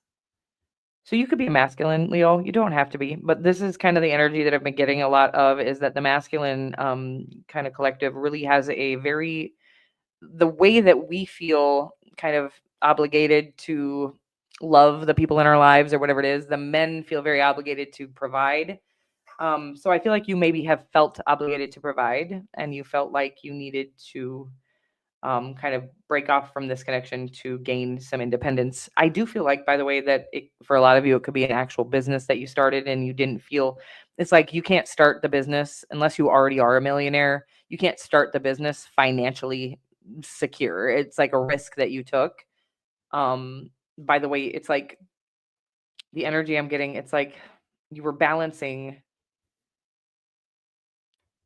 So you could be a masculine, Leo. You don't have to be, but this is kind of the energy that I've been getting a lot of, is that the masculine kind of collective really has a very, the way that we feel kind of obligated to love the people in our lives or whatever it is, the men feel very obligated to provide. So I feel like you maybe have felt obligated to provide, and you felt like you needed to kind of break off from this connection to gain some independence. I do feel like, by the way, that for a lot of you, it could be an actual business that you started and you didn't feel, it's like you can't start the business unless you already are a millionaire. You can't start the business financially secure. It's like a risk that you took. By the way, it's like the energy I'm getting, it's like you were balancing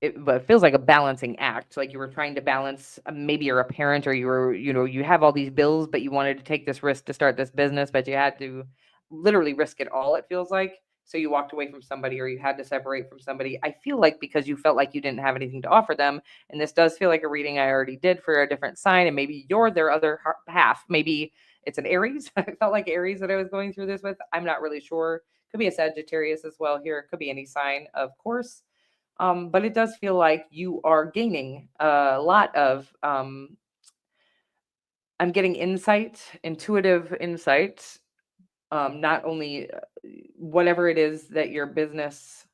it, but it feels like a balancing act. Like you were trying to balance, maybe you're a parent or you were, you have all these bills, but you wanted to take this risk to start this business, but you had to literally risk it all, it feels like. So you walked away from somebody or you had to separate from somebody. I feel like because you felt like you didn't have anything to offer them. And this does feel like a reading I already did for a different sign. And maybe you're their other half. Maybe it's an Aries. I felt like Aries that I was going through this with. I'm not really sure. Could be a Sagittarius as well here. It could be any sign, of course. But it does feel like you are gaining a lot of, I'm getting insight, intuitive insight, not only whatever it is that your business,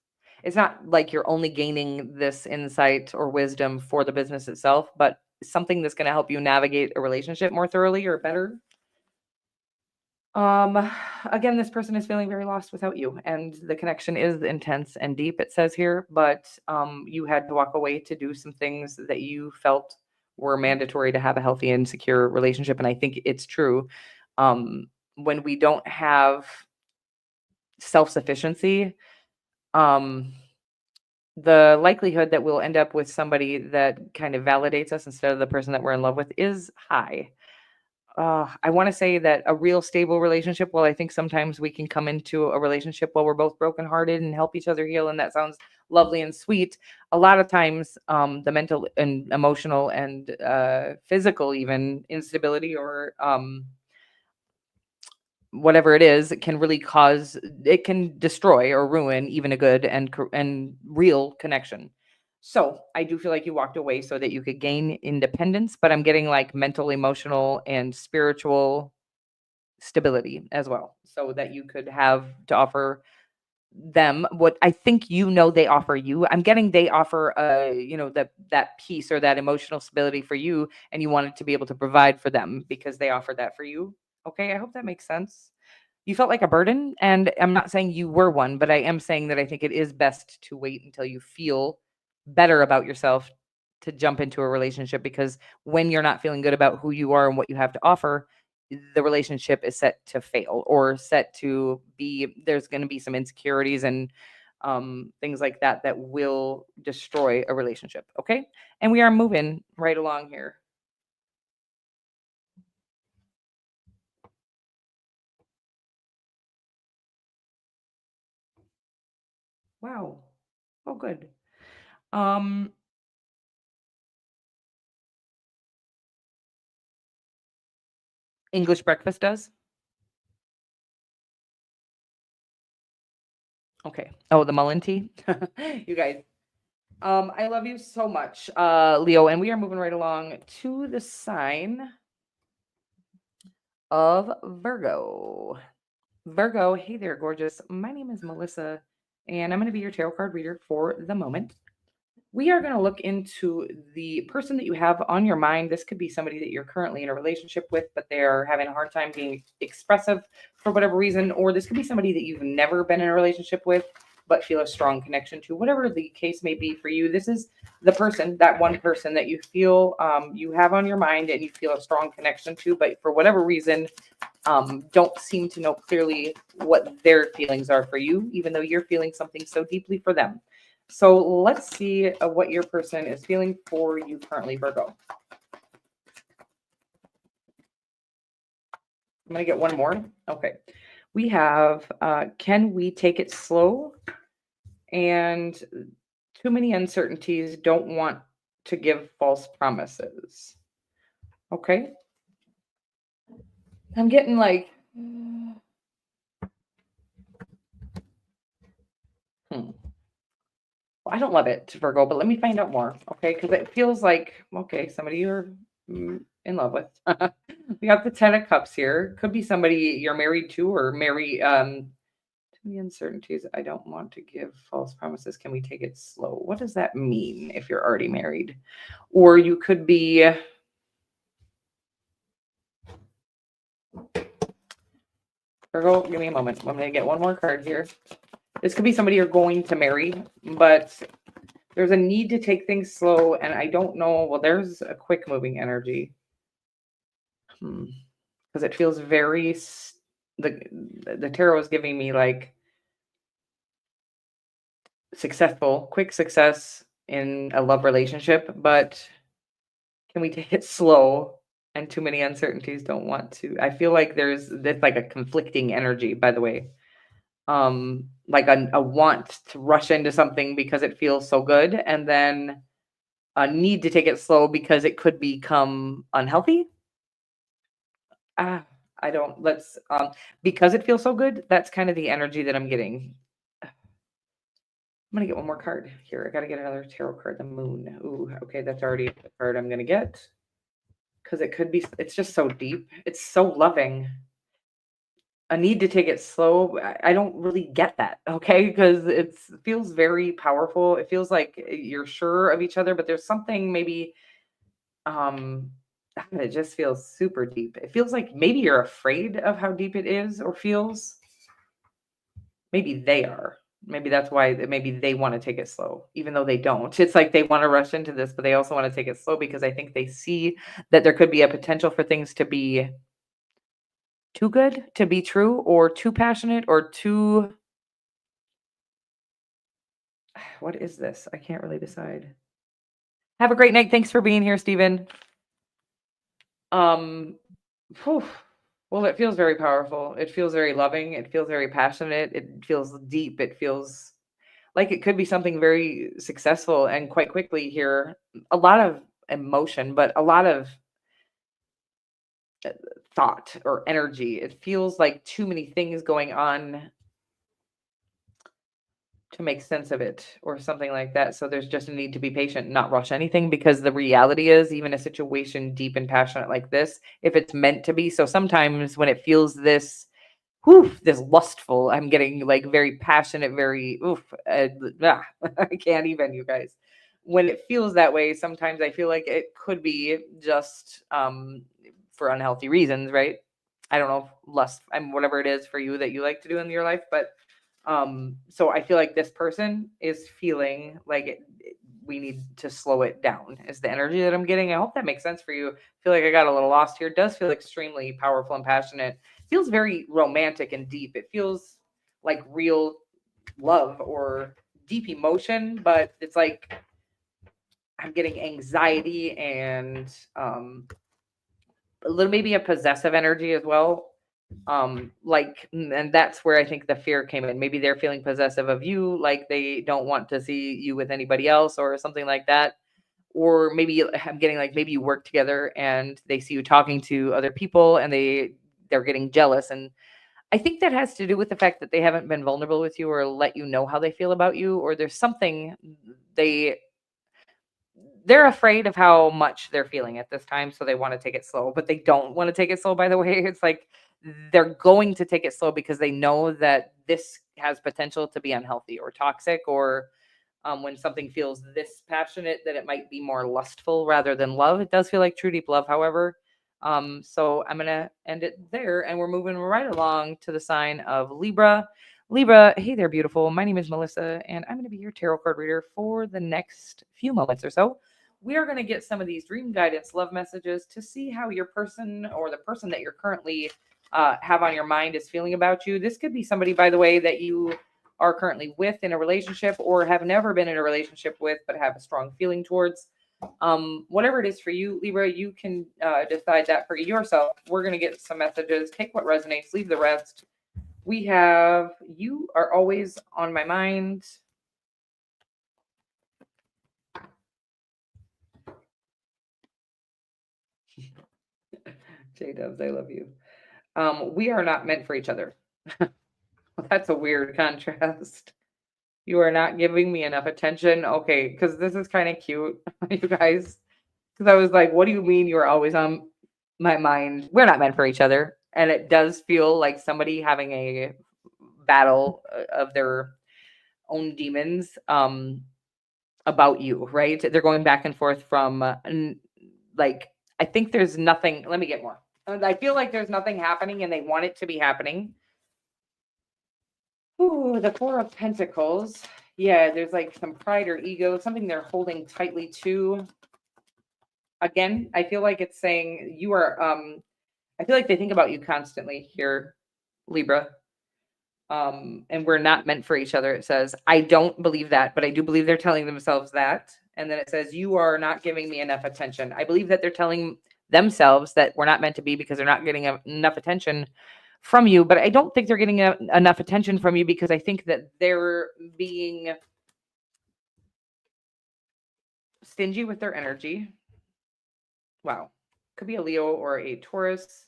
it's not like you're only gaining this insight or wisdom for the business itself, but something that's going to help you navigate a relationship more thoroughly or better. Um, Again, this person is feeling very lost without you, and the connection is intense and deep, it says here, but you had to walk away to do some things that you felt were mandatory to have a healthy and secure relationship. And I think it's true. When we don't have self-sufficiency, um, the likelihood that we'll end up with somebody that kind of validates us instead of the person that we're in love with is high. I want to say that a real stable relationship, well, I think sometimes we can come into a relationship while we're both brokenhearted and help each other heal, and that sounds lovely and sweet. A lot of times, the mental and emotional and physical, even instability or whatever it is, it can really cause, it can destroy or ruin even a good and real connection. So I do feel like you walked away so that you could gain independence, but I'm getting like mental, emotional, and spiritual stability as well, so that you could have to offer them what I think they offer you. I'm getting they offer that peace or that emotional stability for you, and you wanted to be able to provide for them because they offered that for you. Okay, I hope that makes sense. You felt like a burden, and I'm not saying you were one, but I am saying that I think it is best to wait until you feel better about yourself to jump into a relationship, because when you're not feeling good about who you are and what you have to offer, the relationship is set to fail or set to be, there's going to be some insecurities and things like that that will destroy a relationship. Okay. And we are moving right along here. Wow. Oh, good. Um, English breakfast does? Okay. Oh, the Mullen tea? You guys, I love you so much, Leo, and we are moving right along to the sign of Virgo. Virgo, hey there, gorgeous. My name is Melissa, and I'm going to be your tarot card reader for the moment. We are going to look into the person that you have on your mind. This could be somebody that you're currently in a relationship with, but they're having a hard time being expressive for whatever reason, or this could be somebody that you've never been in a relationship with, but feel a strong connection to. Whatever the case may be for you, this is the person, that one person that you feel you have on your mind and you feel a strong connection to, but for whatever reason, don't seem to know clearly what their feelings are for you, even though you're feeling something so deeply for them. So let's see what your person is feeling for you currently, Virgo. I'm going to get one more. Okay. We have, can we take it slow? And too many uncertainties, don't want to give false promises. Okay. I'm getting like, hmm. Well, I don't love it, Virgo, but let me find out more, okay? Because it feels like, okay, somebody you're in love with. We got the Ten of Cups here. Could be somebody you're married to or marry. To the uncertainties, I don't want to give false promises. Can we take it slow? What does that mean if you're already married? Or you could be, Virgo, give me a moment. I'm going to get one more card here. This could be somebody you're going to marry, but there's a need to take things slow, and I don't know. Well, there's a quick moving energy. Because it feels very the tarot is giving me like successful, quick success in a love relationship, but can we take it slow? And too many uncertainties, don't want to. I feel like there's this like a conflicting energy, by the way. Like a want to rush into something because it feels so good, and then a need to take it slow because it could become unhealthy. I don't let's because it feels so good, that's kind of the energy that I'm getting. I'm gonna get one more card here. I gotta get another tarot card, the moon. Ooh, okay, that's already the card I'm gonna get. Because it could be it's just so deep. It's so loving. A need to take it slow. I don't really get that, okay? Because it feels very powerful. It feels like you're sure of each other, but there's something maybe um it just feels super deep. It feels like maybe you're afraid of how deep it is or feels. Maybe they are. Maybe that's why maybe they want to take it slow, even though they don't. It's like they want to rush into this, but they also want to take it slow because I think they see that there could be a potential for things to be too good to be true or too passionate or too what is this? I can't really decide. Have a great night. Thanks for being here, Stephen. Um whew. Well, it feels very powerful. It feels very loving. It feels very passionate. It feels deep. It feels like it could be something very successful and quite quickly here. A lot of emotion, but a lot of uh, thought or energy. It feels like too many things going on to make sense of it or something like that. So there's just a need to be patient, not rush anything because the reality is even a situation deep and passionate like this, if it's meant to be. So sometimes when it feels this this lustful. I'm getting like very passionate, very I can't even, you guys. When it feels that way, sometimes I feel like it could be just for unhealthy reasons, right? I don't know, lust, I mean, whatever it is for you that you like to do in your life, but so I feel like this person is feeling like we need to slow it down is the energy that I'm getting. I hope that makes sense for you. I feel like I got a little lost here. It does feel extremely powerful and passionate. It feels very romantic and deep. It feels like real love or deep emotion, but it's like I'm getting anxiety and a little maybe a possessive energy as well. And that's where I think the fear came in. Maybe they're feeling possessive of you, like they don't want to see you with anybody else or something like that. Or maybe I'm getting like maybe you work together and they see you talking to other people and they're getting jealous. And I think that has to do with the fact that they haven't been vulnerable with you or let you know how they feel about you, or there's something they they're afraid of how much they're feeling at this time, so they want to take it slow, but they don't want to take it slow, by the way. It's like they're going to take it slow because they know that this has potential to be unhealthy or toxic, or when something feels this passionate, that it might be more lustful rather than love. It does feel like true deep love, however. So I'm going to end it there, and we're moving right along to the sign of Libra. Libra, hey there, beautiful. My name is Melissa, and I'm going to be your tarot card reader for the next few moments or so. We are going to get some of these dream guidance love messages to see how your person or the person that you're currently have on your mind is feeling about you. This could be somebody, by the way, that you are currently with in a relationship or have never been in a relationship with but have a strong feeling towards. Whatever it is for you, Libra, you can decide that for yourself. We're going to get some messages. Take what resonates, leave the rest. We have you are always on my mind. J Dubs, I love you. We are not meant for each other. That's a weird contrast. You are not giving me enough attention. Okay, because this is kind of cute, you guys. Because I was like, what do you mean you're always on my mind? We're not meant for each other. And it does feel like somebody having a battle of their own demons about you, right? They're going back and forth from, like, I think there's nothing. Let me get more. I feel like there's nothing happening and they want it to be happening. Ooh, the Four of Pentacles. Yeah, there's like some pride or ego, something they're holding tightly to. Again, I feel like it's saying you are I feel like they think about you constantly here, Libra. And we're not meant for each other. It says, I don't believe that, but I do believe they're telling themselves that. And then it says, you are not giving me enough attention. I believe that they're telling themselves that we're not meant to be because they're not getting enough attention from you. But I don't think they're getting enough attention from you because I think that they're being stingy with their energy. Wow. Could be a Leo or a Taurus.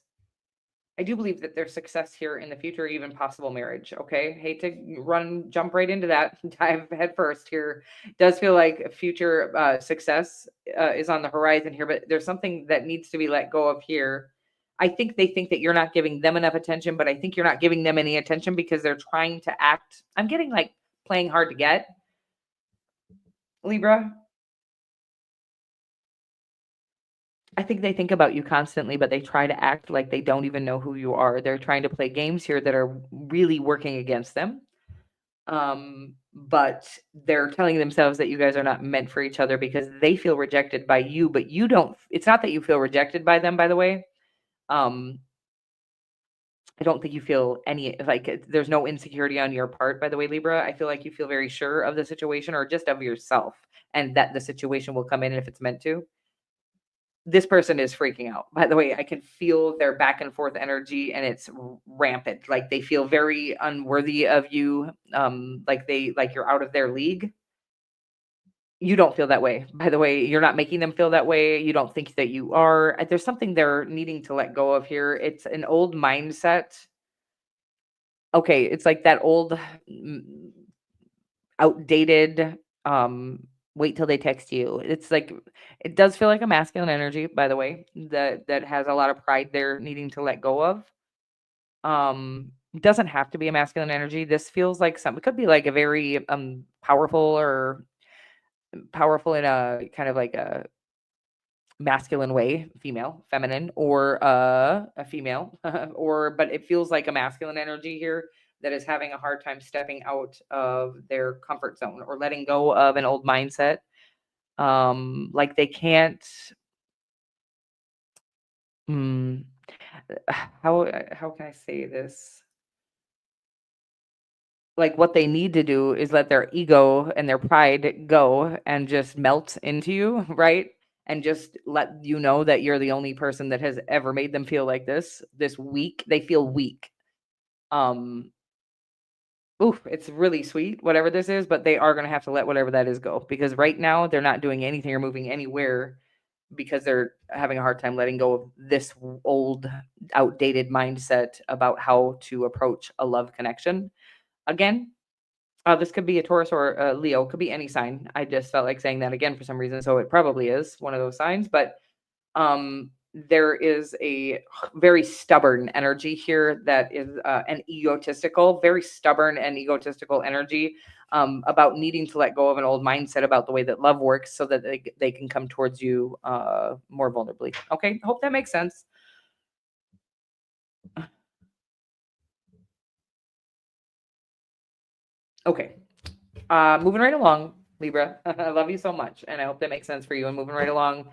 I do believe that there's success here in the future, even possible marriage. Okay. Hate to jump right into that, dive head first here. Does feel like future success is on the horizon here, but there's something that needs to be let go of here. I think they think that you're not giving them enough attention, but I think you're not giving them any attention because they're trying to act. I'm getting like playing hard to get, Libra. I think they think about you constantly, but they try to act like they don't even know who you are. They're trying to play games here that are really working against them. But they're telling themselves that you guys are not meant for each other because they feel rejected by you, but you don't. It's not that you feel rejected by them, by the way. Um, I don't think you feel any like there's no insecurity on your part, by the way, Libra. I feel like you feel very sure of the situation or just of yourself and that the situation will come in if it's meant to. This person is freaking out. By the way, I can feel their back and forth energy and it's rampant. Like they feel very unworthy of you. Like you're out of their league. You don't feel that way. By the way, you're not making them feel that way. You don't think that you are. There's something they're needing to let go of here. It's an old mindset. Okay, it's like that old outdated wait till they text you. It's like it does feel like a masculine energy, by the way, that has a lot of pride they're needing to let go of. It doesn't have to be a masculine energy. This feels like something. It could be like a very powerful or powerful in a kind of like a masculine way, female, feminine, or a female, or but it feels like a masculine energy here that is having a hard time stepping out of their comfort zone or letting go of an old mindset. Like they can't. Mm, how can I say this? Like what they need to do is let their ego and their pride go and just melt into you, right? and just let you know that you're the only person that has ever made them feel like this weak. They feel weak. Um, Oof, it's really sweet, whatever this is, but they are gonna have to let whatever that is go, because right now they're not doing anything or moving anywhere because they're having a hard time letting go of this old, outdated mindset about how to approach a love connection. Again, this could be a Taurus or a Leo, could be any sign. I just felt like saying that again for some reason, so it probably is one of those signs, but there is a very stubborn energy here that is an egotistical, very stubborn and egotistical energy about needing to let go of an old mindset about the way that love works so that they can come towards you more vulnerably. Okay, hope that makes sense. Okay, moving right along, Libra. I love you so much, and I hope that makes sense for you. And moving right along,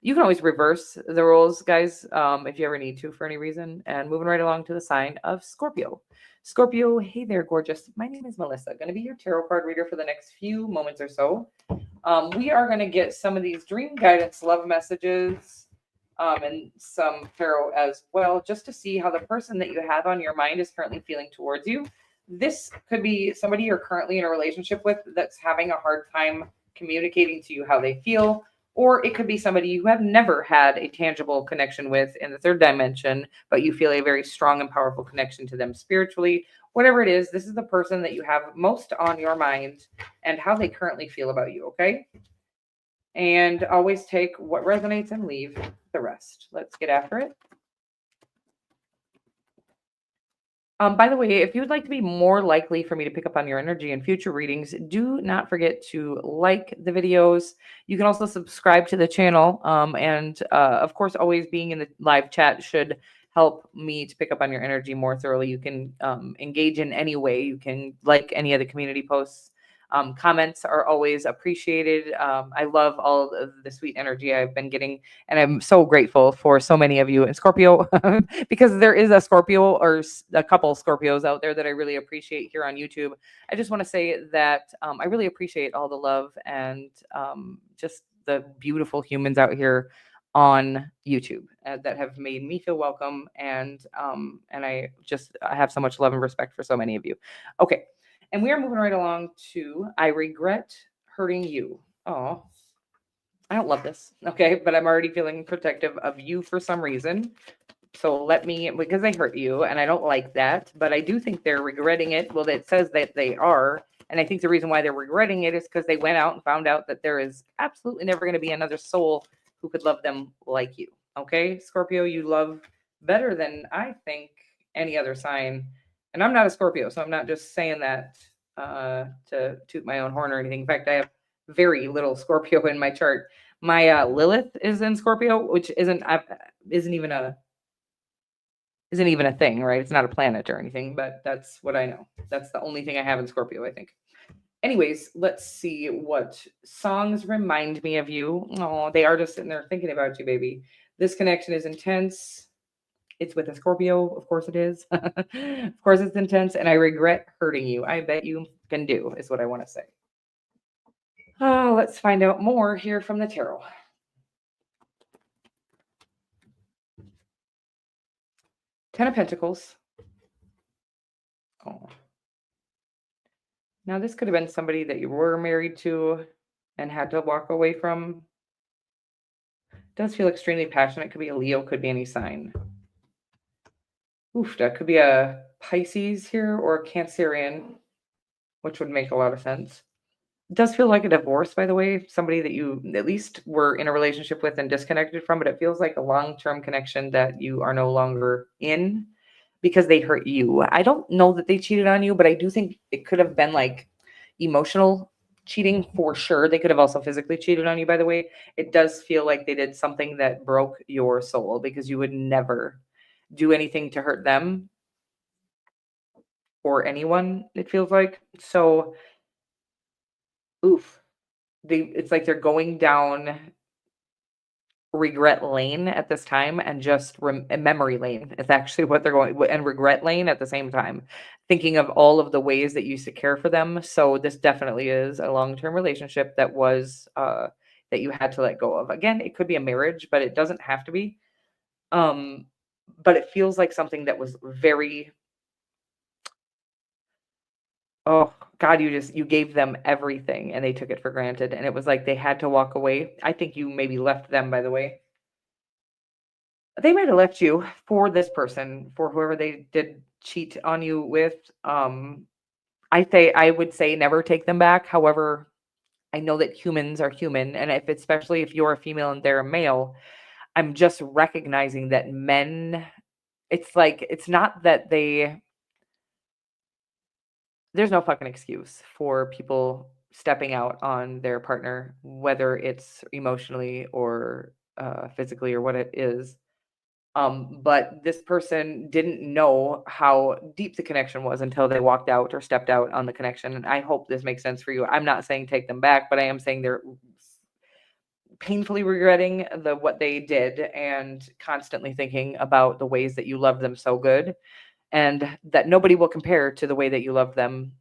you can always reverse the roles, guys, if you ever need to for any reason. And moving right along to the sign of Scorpio. Scorpio, hey there, gorgeous. My name is Melissa. Going to be your tarot card reader for the next few moments or so. We are going to get some of these dream guidance love messages and some tarot as well, just to see how the person that you have on your mind is currently feeling towards you. This could be somebody you're currently in a relationship with that's having a hard time communicating to you how they feel, or it could be somebody you have never had a tangible connection with in the third dimension, but you feel a very strong and powerful connection to them spiritually. Whatever it is, this is the person that you have most on your mind and how they currently feel about you, okay? And always take what resonates and leave the rest. Let's get after it. By the way, if you would like to be more likely for me to pick up on your energy in future readings, do not forget to like the videos. You can also subscribe to the channel. And of course, always being in the live chat should help me to pick up on your energy more thoroughly. You can engage in any way. You can like any of the community posts. Comments are always appreciated. I love all of the sweet energy I've been getting, and I'm so grateful for so many of you in Scorpio because there is a Scorpio or a couple Scorpios out there that I really appreciate here on YouTube. I just want to say that I really appreciate all the love and just the beautiful humans out here on YouTube that have made me feel welcome, and I have so much love and respect for so many of you. Okay. And we are moving right along to I regret hurting you. Oh, I don't love this. Okay. But I'm already feeling protective of you for some reason. So let me, because I hurt you and I don't like that, but I do think they're regretting it. Well, it says that they are. And I think the reason why they're regretting it is because they went out and found out that there is absolutely never going to be another soul who could love them like you. Okay. Scorpio, you love better than I think any other sign. And I'm not a Scorpio, so I'm not just saying that to toot my own horn or anything. In fact, I have very little Scorpio in my chart. My Lilith is in Scorpio, which isn't even a thing, right? It's not a planet or anything, but that's what I know. That's the only thing I have in Scorpio, I think. Anyways, let's see what songs remind me of you. Oh, they are just sitting there thinking about you, baby. This connection is intense. It's with a Scorpio. Of course it is. Of course it's intense, and I regret hurting you. I bet you can do, is what I want to say. Oh, let's find out more here from the tarot. Ten of Pentacles. Oh. Now, this could have been somebody that you were married to and had to walk away from. It does feel extremely passionate. Could be a Leo, could be any sign. Oof, that could be a Pisces here or a Cancerian, which would make a lot of sense. It does feel like a divorce, by the way, somebody that you at least were in a relationship with and disconnected from, but it feels like a long-term connection that you are no longer in because they hurt you. I don't know that they cheated on you, but I do think it could have been like emotional cheating for sure. They could have also physically cheated on you, by the way. It does feel like they did something that broke your soul because you would never do anything to hurt them or anyone, it feels like. So, oof. It's like they're going down regret lane at this time, and just memory lane is actually what they're going, and regret lane at the same time, thinking of all of the ways that you used to care for them. So this definitely is a long-term relationship that was that you had to let go of. Again, it could be a marriage, but it doesn't have to be. Um, but it feels like something that was very, oh God, you gave them everything and they took it for granted. And it was like they had to walk away. I think you maybe left them, by the way. They might have left you for this person, for whoever they did cheat on you with. I would say never take them back. However, I know that humans are human, and if especially if you're a female and they're a male, I'm just recognizing that men, it's like it's not that there's no fucking excuse for people stepping out on their partner, whether it's emotionally or physically or what it is. But this person didn't know how deep the connection was until they walked out or stepped out on the connection. And I hope this makes sense for you. I'm not saying take them back, but I am saying they're painfully regretting what they did and constantly thinking about the ways that you loved them so good and that nobody will compare to the way that you loved them.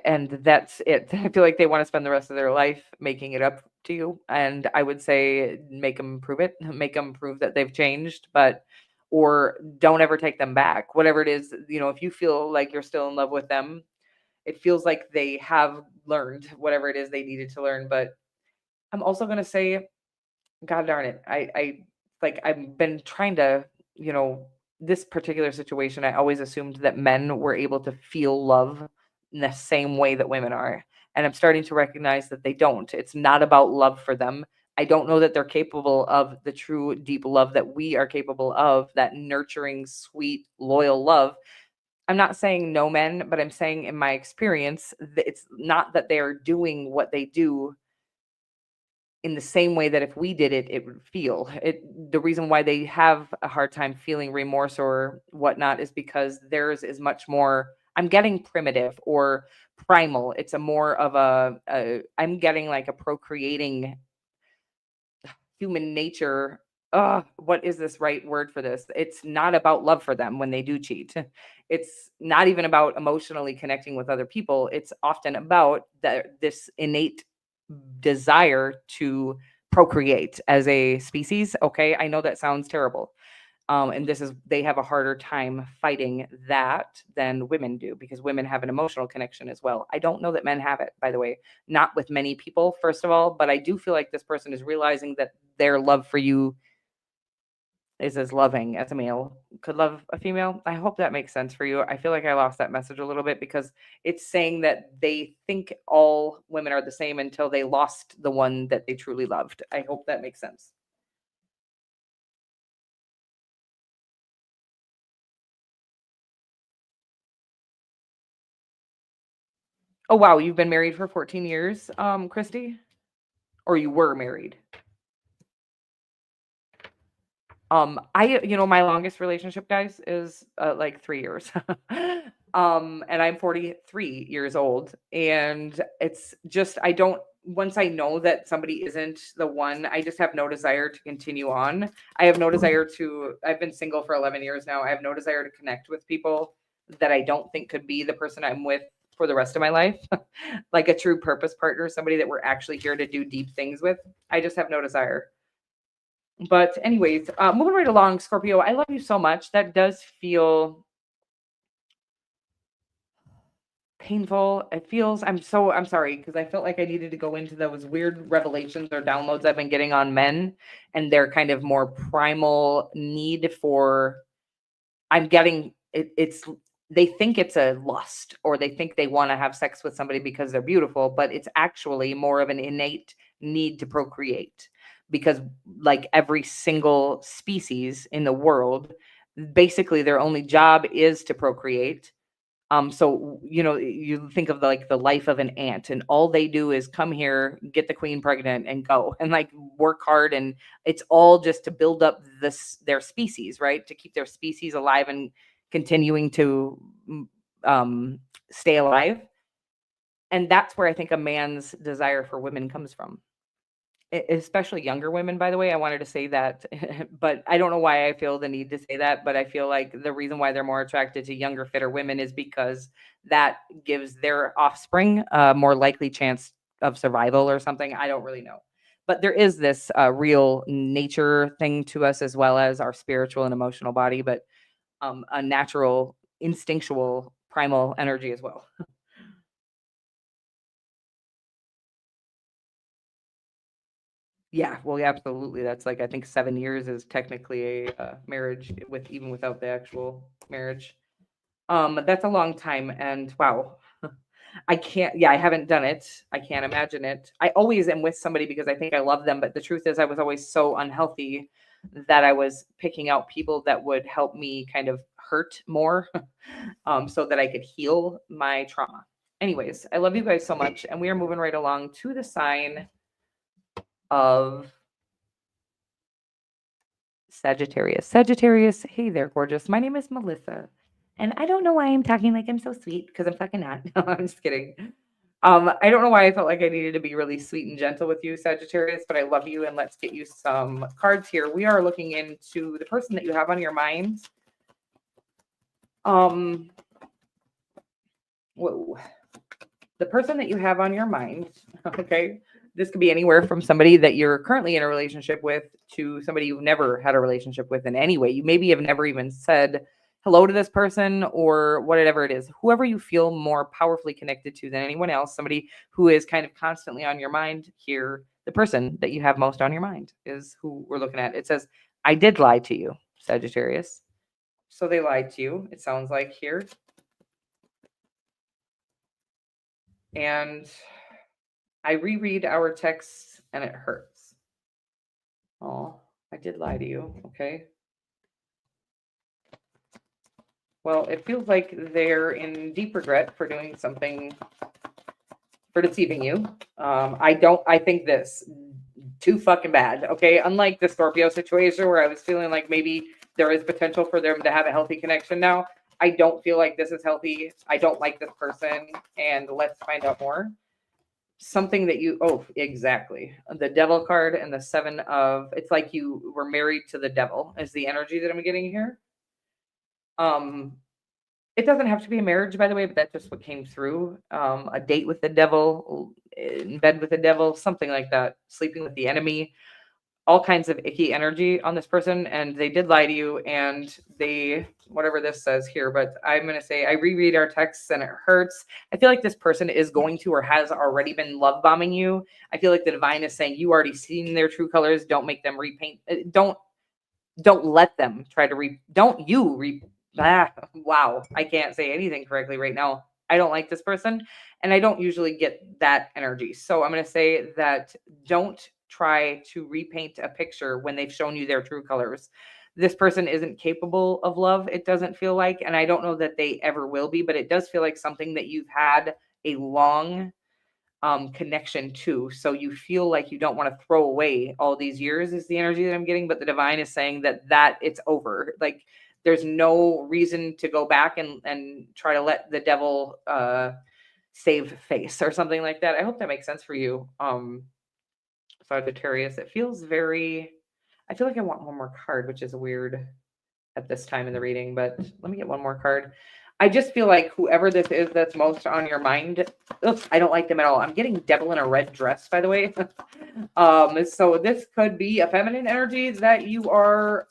And that's it. I feel like they want to spend the rest of their life making it up to you. And I would say make them prove it, make them prove that they've changed, but or don't ever take them back. Whatever it is, if you feel like you're still in love with them, it feels like they have learned whatever it is they needed to learn. But I'm also going to say, God darn it. I've been trying to, you know, this particular situation, I always assumed that men were able to feel love in the same way that women are. And I'm starting to recognize that they don't. It's not about love for them. I don't know that they're capable of the true deep love that we are capable of, that nurturing, sweet, loyal love. I'm not saying no men, but I'm saying in my experience, it's not that they are doing what they do in the same way that if we did it, it would feel it. The reason why they have a hard time feeling remorse or whatnot is because theirs is much more, I'm getting primitive or primal. It's a more of I'm getting like a procreating human nature. What is this right word for this? It's not about love for them when they do cheat. It's not even about emotionally connecting with other people. It's often about this innate desire to procreate as a species. Okay, I know that sounds terrible. And they have a harder time fighting that than women do because women have an emotional connection as well. I don't know that men have it, by the way, not with many people, first of all, but I do feel like this person is realizing that their love for you is as loving as a male could love a female. I hope that makes sense for you. I feel like I lost that message a little bit because it's saying that they think all women are the same until they lost the one that they truly loved. I hope that makes sense. Oh wow, you've been married for 14 years, Christy? Or you were married? My longest relationship, guys, is like 3 years. And I'm 43 years old. And it's just, I don't, once I know that somebody isn't the one, I just have no desire to continue on. I have no desire I've been single for 11 years now. I have no desire to connect with people that I don't think could be the person I'm with for the rest of my life. Like a true purpose partner, somebody that we're actually here to do deep things with. I just have no desire. But anyways, moving right along, Scorpio, I love you so much. That does feel painful. It feels, I'm sorry, because I felt like I needed to go into those weird revelations or downloads I've been getting on men and their kind of more primal need for, I'm getting it's they think it's a lust or they think they want to have sex with somebody because they're beautiful, but it's actually more of an innate need to procreate because like every single species in the world, basically their only job is to procreate. So you think of the life of an ant, and all they do is come here, get the queen pregnant, and go and like work hard, and it's all just to build up their species, right? To keep their species alive and continuing to stay alive. And that's where I think a man's desire for women comes from. Especially younger women, by the way. I wanted to say that, but I don't know why I feel the need to say that, but I feel like the reason why they're more attracted to younger, fitter women is because that gives their offspring a more likely chance of survival or something. I don't really know. But there is this real nature thing to us as well as our spiritual and emotional body, but a natural, instinctual, primal energy as well. Yeah, well, yeah, absolutely. That's like I think 7 years is technically a marriage with even without the actual marriage. That's a long time, and wow, I can't. Yeah, I haven't done it. I can't imagine it. I always am with somebody because I think I love them, but the truth is, I was always so unhealthy that I was picking out people that would help me kind of hurt more, so that I could heal my trauma. Anyways, I love you guys so much, and we are moving right along to the sign of Sagittarius. Sagittarius, hey there, gorgeous. My name is Melissa. And I don't know why I'm talking like I'm so sweet because I'm fucking not. No, I'm just kidding. I don't know why I felt like I needed to be really sweet and gentle with you, Sagittarius, but I love you and let's get you some cards here. We are looking into the person that you have on your mind. Whoa. The person that you have on your mind, okay? This could be anywhere from somebody that you're currently in a relationship with to somebody you've never had a relationship with in any way. You maybe have never even said hello to this person or whatever it is. Whoever you feel more powerfully connected to than anyone else, somebody who is kind of constantly on your mind here, the person that you have most on your mind is who we're looking at. It says, I did lie to you, Sagittarius. So they lied to you, it sounds like here. And I reread our texts and it hurts. Oh, I did lie to you. Okay. Well, it feels like they're in deep regret for doing something, for deceiving you. I think this too fucking bad. Okay. Unlike the Scorpio situation where I was feeling like maybe there is potential for them to have a healthy connection now. I don't feel like this is healthy. I don't like this person. And let's find out more. Something that you exactly, the devil card and the 7 of, it's like you were married to the devil is the energy that I'm getting here. It doesn't have to be a marriage, by the way, but that's just what came through. A date with the devil, in bed with the devil, something like that, sleeping with the enemy, all kinds of icky energy on this person, and they did lie to you, and they, whatever this says here, but I'm going to say I reread our texts and it hurts. I feel like this person is going to or has already been love bombing you. I feel like the divine is saying you already seen their true colors. Don't make them repaint. Don't let them try to don't you wow, I can't say anything correctly right now. I don't like this person and I don't usually get that energy. So I'm going to say that don't try to repaint a picture when they've shown you their true colors. This person isn't capable of love, it doesn't feel like, and I don't know that they ever will be, but it does feel like something that you've had a long connection to. So you feel like you don't want to throw away all these years is the energy that I'm getting, but the divine is saying that it's over. Like there's no reason to go back and try to let the devil save face or something like that. I hope that makes sense for you. Sagittarius. It feels very, I feel like I want one more card, which is weird at this time in the reading, but let me get one more card. I just feel like whoever this is that's most on your mind, I don't like them at all. I'm getting devil in a red dress, by the way. So this could be a feminine energy that you are,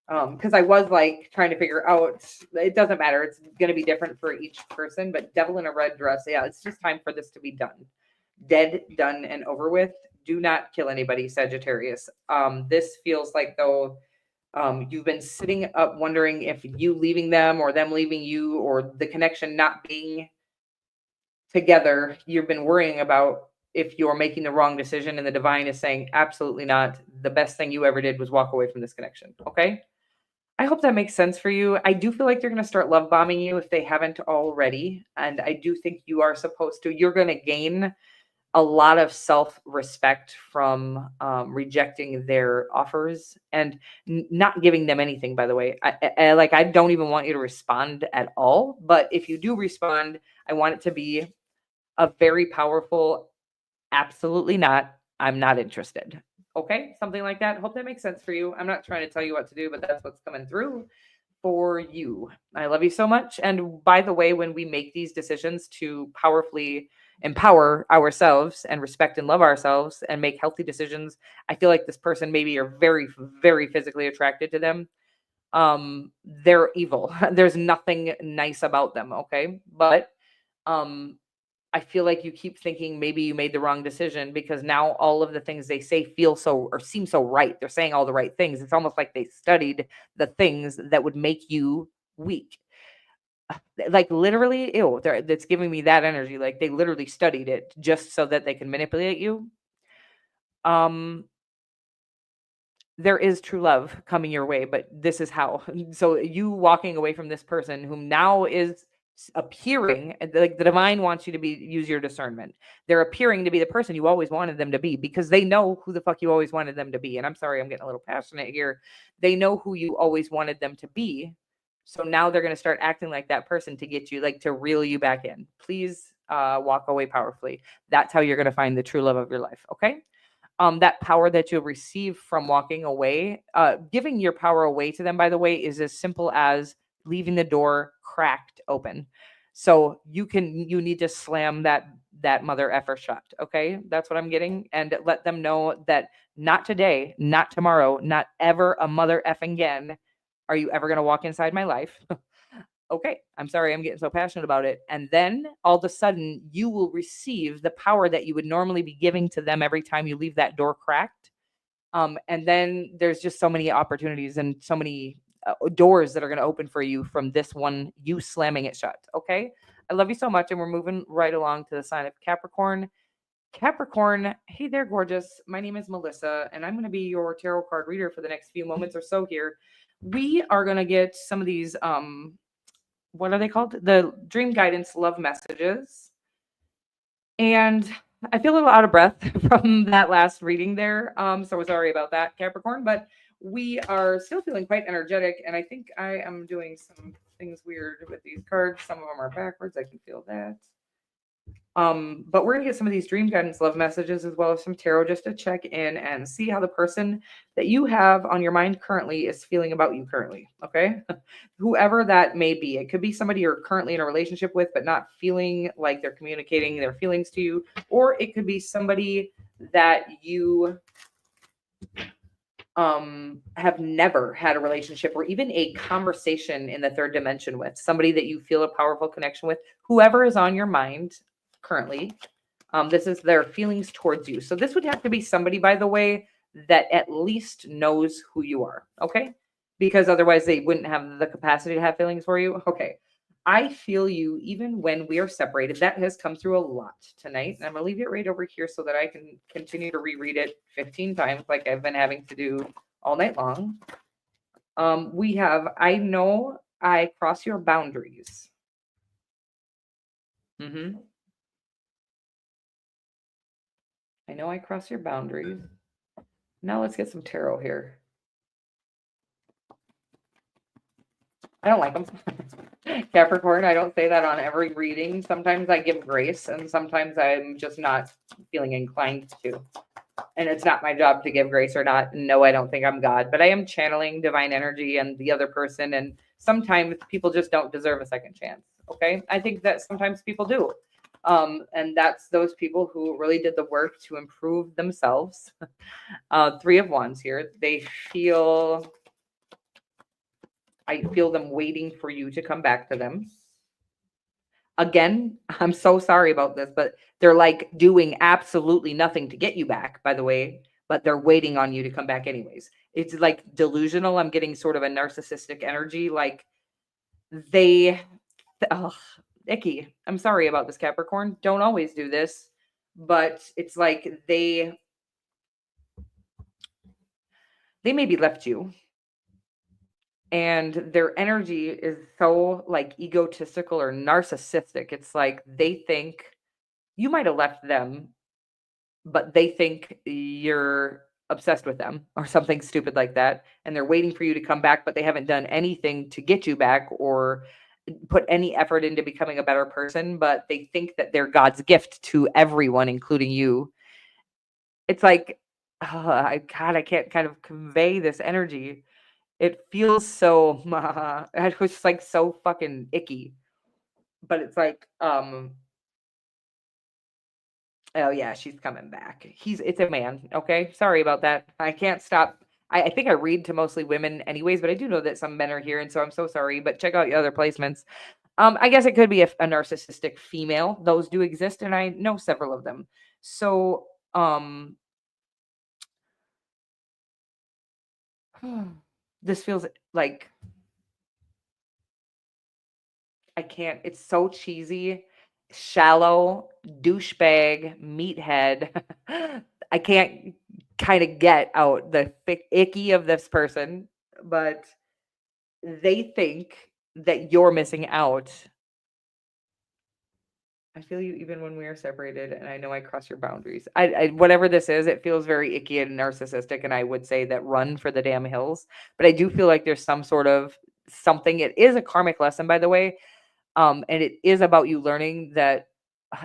because I was like trying to figure out, it doesn't matter. It's going to be different for each person, but devil in a red dress. Yeah, it's just time for this to be done. Dead, done, and over with. Do not kill anybody, Sagittarius. This feels like though, you've been sitting up wondering if you leaving them or them leaving you or the connection not being together. You've been worrying about if you're making the wrong decision, and the divine is saying, absolutely not. The best thing you ever did was walk away from this connection. Okay. I hope that makes sense for you. I do feel like they're going to start love bombing you if they haven't already. And I do think you are supposed to, you're going to gain a lot of self-respect from rejecting their offers and not giving them anything, by the way. I don't even want you to respond at all. But if you do respond, I want it to be a very powerful, absolutely not, I'm not interested. Okay, something like that. Hope that makes sense for you. I'm not trying to tell you what to do, but that's what's coming through for you. I love you so much. And by the way, when we make these decisions to powerfully empower ourselves and respect and love ourselves and make healthy decisions, I feel like this person, maybe you're very, very physically attracted to them. They're evil. There's nothing nice about them. Okay. But, um, I feel like you keep thinking maybe you made the wrong decision because now all of the things they say feel so or seem so right. They're saying all the right things. It's almost like they studied the things that would make you weak. Like literally, ew, that's giving me that energy. Like they literally studied it just so that they can manipulate you. Um, there is true love coming your way, but this is how. So you walking away from this person whom now is appearing like the divine wants you to be use your discernment. They're appearing to be the person you always wanted them to be because they know who the fuck you always wanted them to be. And I'm sorry, I'm getting a little passionate here. They know who you always wanted them to be. So now they're going to start acting like that person to get you, like to reel you back in. Please walk away powerfully. That's how you're going to find the true love of your life. Okay. That power that you'll receive from walking away, giving your power away to them, by the way, is as simple as leaving the door cracked open. So you need to slam that mother effer shut. Okay. That's what I'm getting. And let them know that not today, not tomorrow, not ever a mother effing again. Are you ever going to walk inside my life? Okay, I'm sorry, I'm getting so passionate about it. And then all of a sudden, you will receive the power that you would normally be giving to them every time you leave that door cracked. And then there's just so many opportunities and so many doors that are going to open for you from this one, you slamming it shut. Okay, I love you so much. And we're moving right along to the sign of Capricorn. Capricorn, hey there, gorgeous. My name is Melissa, and I'm going to be your tarot card reader for the next few moments or so here. We are going to get some of these what are they called? The dream guidance love messages. And I feel a little out of breath from that last reading there. So sorry about that, Capricorn, but we are still feeling quite energetic. And I think I am doing some things weird with these cards. Some of them are backwards. I can feel that. But we're gonna get some of these dream guidance love messages as well as some tarot just to check in and see how the person that you have on your mind currently is feeling about you currently. Okay. Whoever that may be. It could be somebody you're currently in a relationship with, but not feeling like they're communicating their feelings to you, or it could be somebody that you have never had a relationship or even a conversation in the third dimension with, somebody that you feel a powerful connection with, whoever is on your mind currently. This is their feelings towards you. So this would have to be somebody, by the way, that at least knows who you are. Okay. Because otherwise they wouldn't have the capacity to have feelings for you. Okay. I feel you even when we are separated. That has come through a lot tonight. And I'm going to leave it right over here so that I can continue to reread it 15 times like I've been having to do all night long. We have, I know I cross your boundaries. I know I cross your boundaries. Now let's get some tarot here. I don't like them. Capricorn, I don't say that on every reading. Sometimes I give grace and sometimes I'm just not feeling inclined to. And it's not my job to give grace or not. No, I don't think I'm God, but I am channeling divine energy and the other person. And sometimes people just don't deserve a second chance. Okay. I think that sometimes people do. And that's those people who really did the work to improve themselves. Three of Wands here. I feel them waiting for you to come back to them. Again, I'm so sorry about this, but they're like doing absolutely nothing to get you back, by the way, but they're waiting on you to come back anyways. It's like delusional. I'm getting sort of a narcissistic energy. Like they, oh, icky. I'm sorry about this, Capricorn. Don't always do this, but it's like they maybe left you and their energy is so like egotistical or narcissistic. It's like they think you might have left them, but they think you're obsessed with them or something stupid like that. And they're waiting for you to come back, but they haven't done anything to get you back or put any effort into becoming a better person. But they think that they're God's gift to everyone, including you. It's like, I can't kind of convey this energy. It feels so, it was just like so fucking icky. But it's like, Oh yeah, she's coming back. It's a man. Okay, sorry about that. I can't stop. I think I read to mostly women, anyways, but I do know that some men are here, and so I'm so sorry. But check out your other placements. I guess it could be a narcissistic female. Those do exist, and I know several of them. So, this feels like I can't. It's so cheesy, shallow, douchebag, meathead. I can't kind of get out the icky of this person, but they think that you're missing out. I feel you even when we are separated, and I know I cross your boundaries. Whatever this is, it feels very icky and narcissistic, and I would say that run for the damn hills. But I do feel like there's some sort of something. It is a karmic lesson, by the way, and it is about you learning that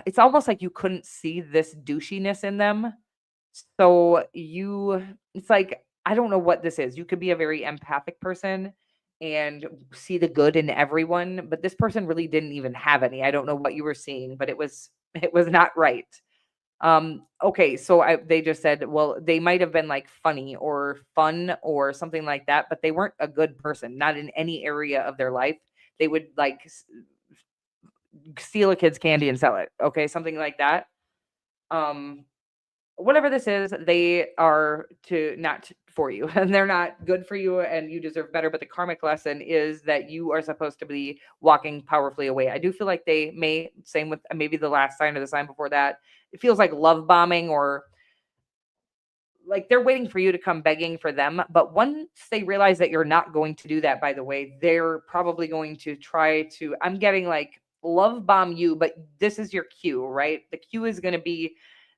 it's almost like you couldn't see this douchiness in them. So it's like, I don't know what this is. You could be a very empathic person and see the good in everyone, but this person really didn't even have any. I don't know what you were seeing, but it was not right. Okay, so they just said, well, they might have been like funny or fun or something like that, but they weren't a good person, not in any area of their life. They would like steal a kid's candy and sell it. Okay, something like that. Um, Whatever this is, they are to not for you and they're not good for you and you deserve better. But the karmic lesson is that you are supposed to be walking powerfully away. I do feel like they may, same with maybe the last sign or the sign before that, it feels like love bombing or like they're waiting for you to come begging for them. But once they realize that you're not going to do that, by the way, they're probably going to try to, I'm getting like love bomb you, but this is your cue, right? The cue is going to be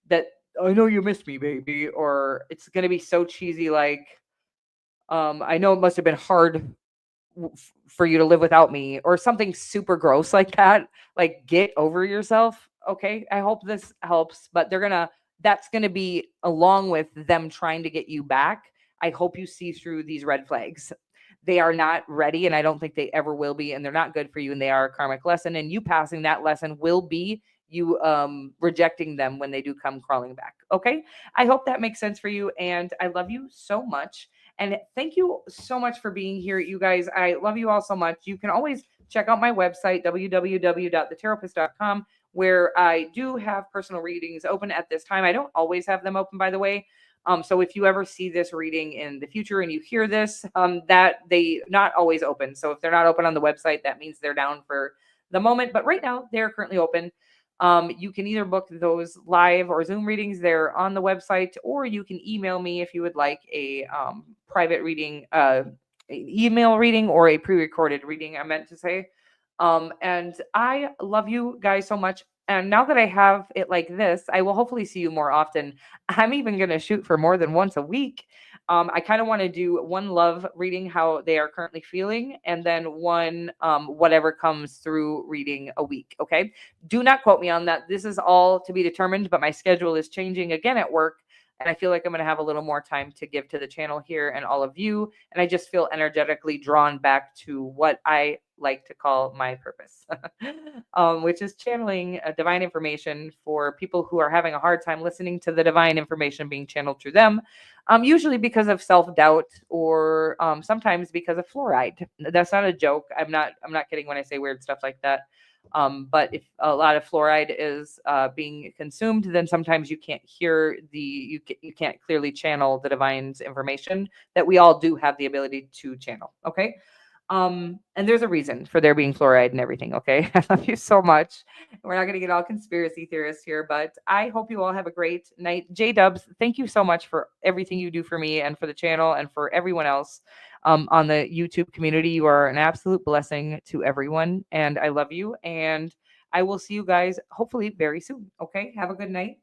that I know you missed me, baby, or it's going to be so cheesy. Like, I know it must have been hard for you to live without me or something super gross like that. Like, get over yourself. Okay, I hope this helps, but that's gonna be along with them trying to get you back. I hope you see through these red flags. They are not ready, and I don't think they ever will be, and they're not good for you, and they are a karmic lesson. And you passing that lesson will be you rejecting them when they do come crawling back. Okay, I hope that makes sense for you, and I love you so much. And thank you so much for being here, you guys. I love you all so much. You can always check out my website, www.thetaropist.com, where I do have personal readings open at this time. I don't always have them open, by the way. So if you ever see this reading in the future and you hear this, that they not always open. So if they're not open on the website, that means they're down for the moment. But right now, they're currently open. You can either book those live or Zoom readings there on the website, or you can email me if you would like a private reading, email reading, or a pre-recorded reading. I meant to say. And I love you guys so much. And now that I have it like this, I will hopefully see you more often. I'm even going to shoot for more than once a week. I kind of want to do one love reading, how they are currently feeling, and then one whatever comes through reading a week. Okay. Do not quote me on that. This is all to be determined, but my schedule is changing again at work. And I feel like I'm going to have a little more time to give to the channel here and all of you. And I just feel energetically drawn back to what I like to call my purpose, which is channeling divine information for people who are having a hard time listening to the divine information being channeled through them, usually because of self-doubt or sometimes because of fluoride. That's not a joke. I'm not kidding when I say weird stuff like that. But if a lot of fluoride is being consumed, then sometimes you can't hear you can't clearly channel the divine's information that we all do have the ability to channel. Okay. And there's a reason for there being fluoride and everything. Okay. I love you so much. We're not going to get all conspiracy theorists here, but I hope you all have a great night. J Dubs, thank you so much for everything you do for me and for the channel and for everyone else on the YouTube community. You are an absolute blessing to everyone. And I love you. And I will see you guys hopefully very soon. Okay. Have a good night.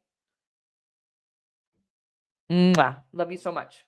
Mwah. Love you so much.